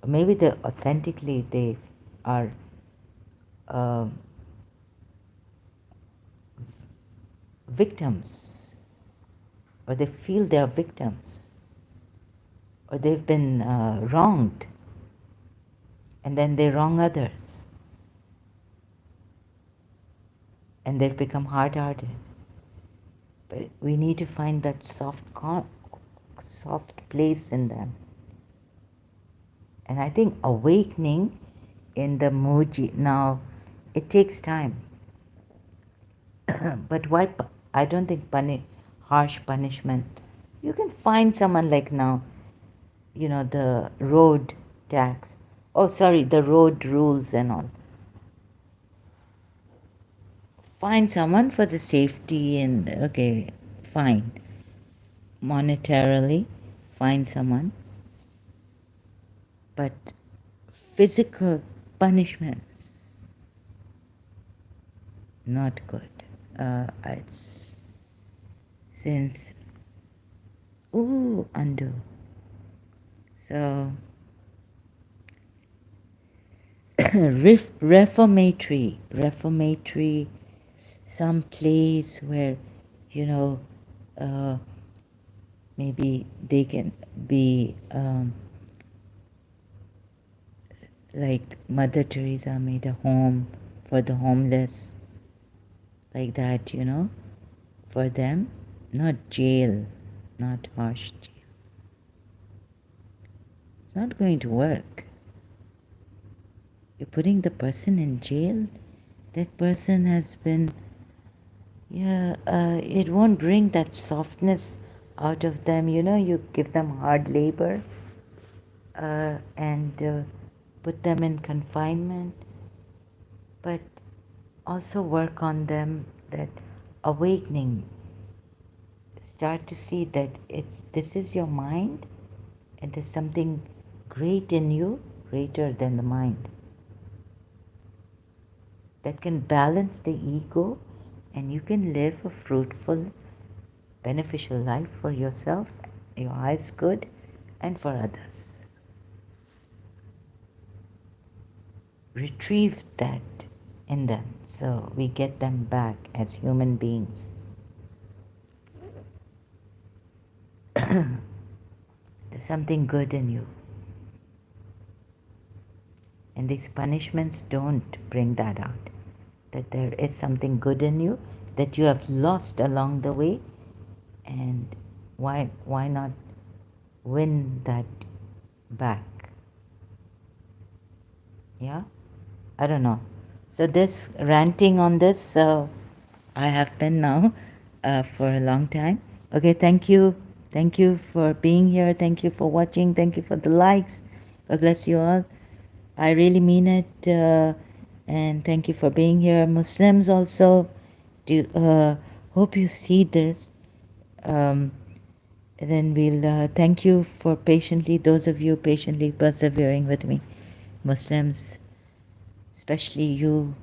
maybe they authentically, they are um victims, or they feel they are victims, or they've been wronged, and then they wrong others, and they've become hard-hearted. But we need to find that soft place in them. And I think awakening in the Muji, now it takes time. But why? I don't think harsh punishment. You can find someone like now, you know, the road tax. Oh, sorry, the road rules and all. Find someone for the safety and, okay, fine. Monetarily, find someone. But physical punishments, not good. It's since, undo. So, reformatory, some place where, you know, maybe they can be like Mother Teresa made a home for the homeless, like that, you know, for them. Not jail, not harsh jail. It's not going to work. You're putting the person in jail, that person has been, it won't bring that softness out of them, you know. You give them hard labor and put them in confinement, but also work on them, that awakening. Start to see that this is your mind, and there's something great in you, greater than the mind, that can balance the ego, and you can live a fruitful, beneficial life for yourself, your highest good, and for others. Retrieve that in them so we get them back as human beings. There's something good in you. And these punishments don't bring that out. That there is something good in you that you have lost along the way, and why not win that back? Yeah? I don't know. So this ranting on this, I have been now for a long time. Okay, thank you. Thank you for being here. Thank you for watching. Thank you for the likes. God bless you all. I really mean it. And thank you for being here. Muslims also, do hope you see this. Um, then we'll thank you for patiently, those of you patiently persevering with me. Muslims, especially you.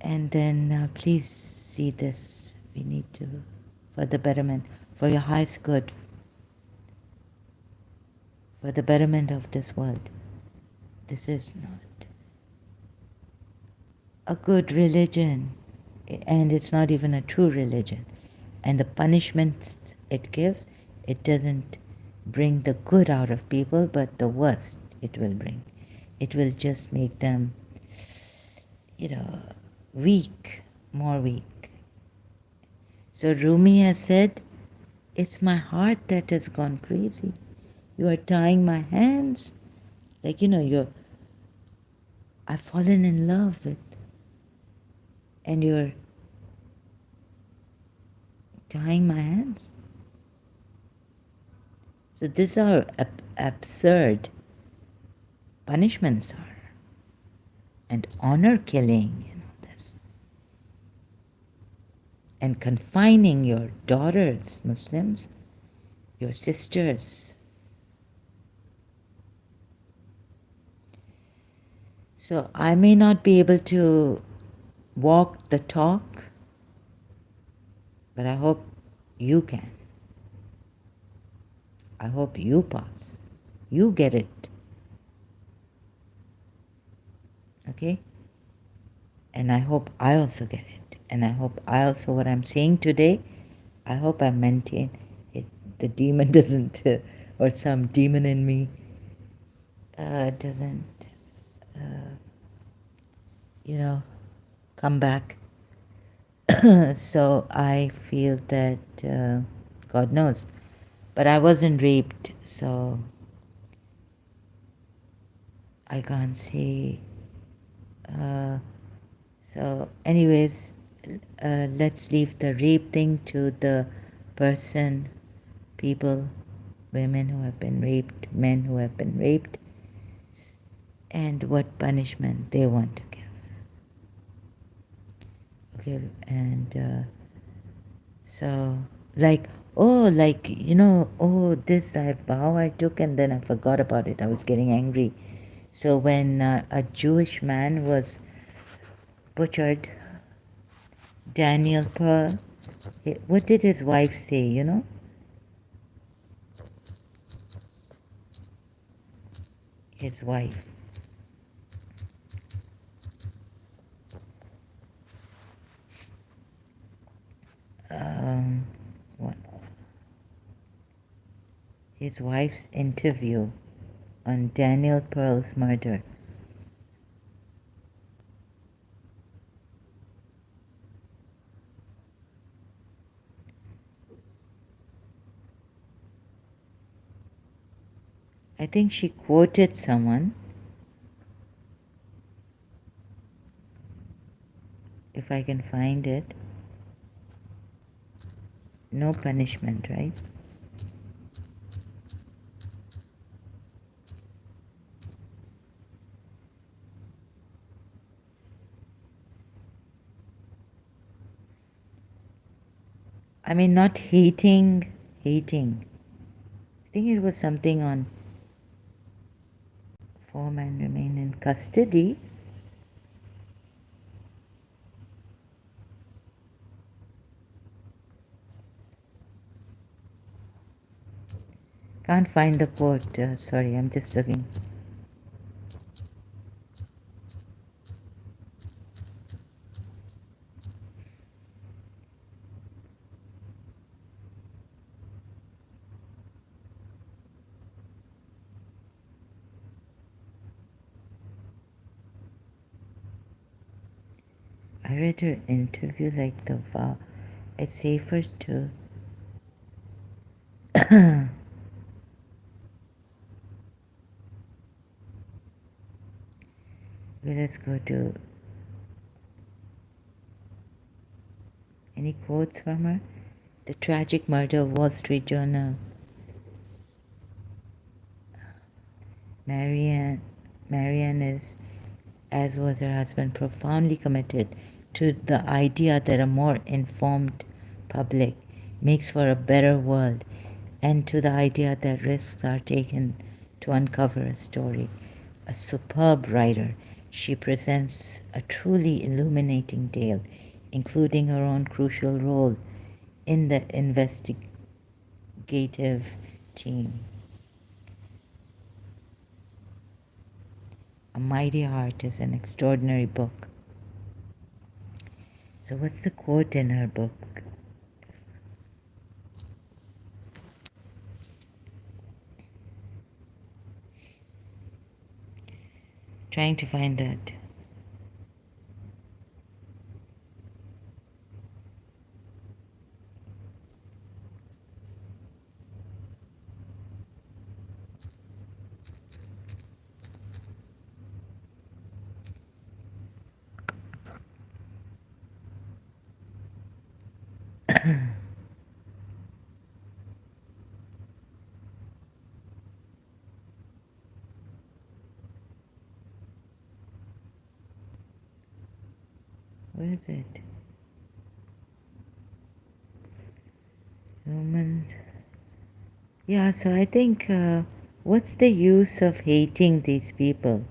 And then please see this. We need to, for the betterment, for your highest good, for the betterment of this world. This is not a good religion, and it's not even a true religion. And the punishments it gives, it doesn't bring the good out of people, but the worst it will bring. It will just make them, weak, more weak. So Rumi has said, it's my heart that has gone crazy. You are tying my hands. Like, I've fallen in love with, and you're tying my hands. So these are absurd punishments are. And honor killing, this. And confining your daughters, Muslims, your sisters. So I may not be able to walk the talk, but I hope you can. I hope you pass. You get it. Okay? And I hope I also get it. And I hope I also, what I'm saying today, I hope I maintain it. The demon doesn't, or some demon in me doesn't, come back. So I feel that, God knows. But I wasn't raped, so I can't say. So, anyways, let's leave the rape thing to the person, people, women who have been raped, men who have been raped, and what punishment they want to give. Okay, and so, this vow I took and then I forgot about it. I was getting angry. So when a Jewish man was butchered, Daniel Pearl, what did his wife say, His wife. What? His wife's interview on Daniel Pearl's murder. I think she quoted someone. If I can find it. No punishment, right? I mean, not hating. I think it was something on 4 men remain in custody. Can't find the quote. Sorry, I'm just looking. I read her interview like the vow. It's safer to. Okay, let's go to. Any quotes from her? The tragic murder of Wall Street Journal. Marianne, Marianne is, as was her husband, profoundly committed to the idea that a more informed public makes for a better world, and to the idea that risks are taken to uncover a story. A superb writer, she presents a truly illuminating tale, including her own crucial role in the investigative team. A Mighty Heart is an extraordinary book. So what's the quote in her book? Trying to find that. Where is it? Humans. Yeah, so I think, what's the use of hating these people?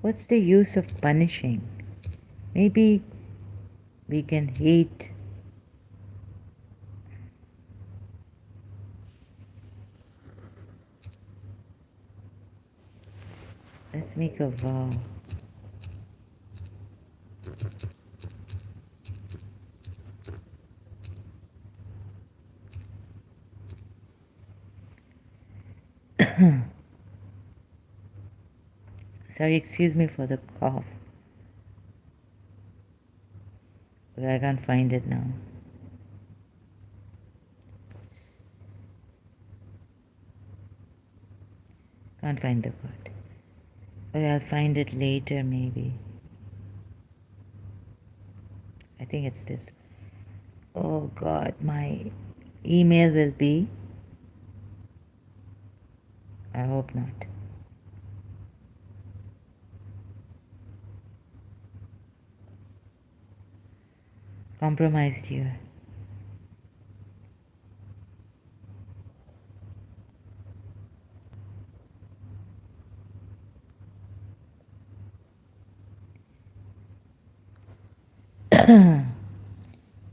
What's the use of punishing? Maybe we can hate. Let's make a vow. Sorry, excuse me for the cough. But I can't find it now. Can't find the quote. Okay, I'll find it later maybe. I think it's this. Oh God, my email will be. I hope not. Compromised here.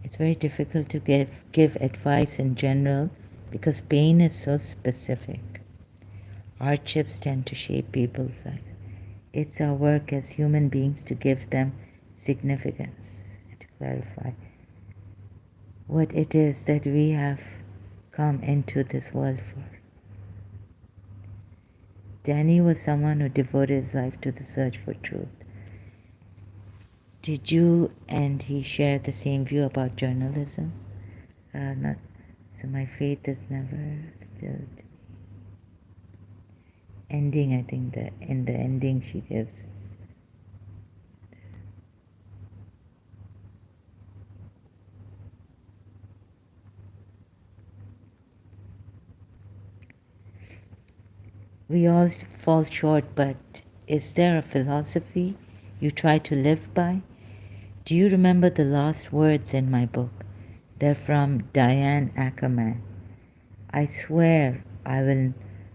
It's very difficult to give advice in general because pain is so specific. Hardships tend to shape people's lives. It's our work as human beings to give them significance and to clarify what it is that we have come into this world for. Danny was someone who devoted his life to the search for truth. Did you and he share the same view about journalism? Not. So my faith is never stilled. Ending, I think that in the ending she gives. We all fall short, but is there a philosophy you try to live by? Do you remember the last words in my book? They're from Diane Ackerman. I swear I will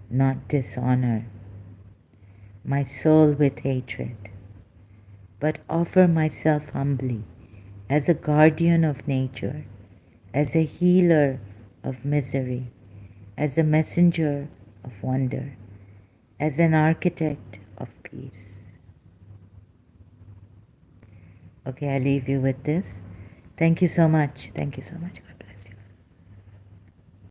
not dishonor my soul with hatred, but offer myself humbly as a guardian of nature, as a healer of misery, as a messenger of wonder, as an architect of peace. Okay, I leave you with this. Thank you so much. Thank you so much.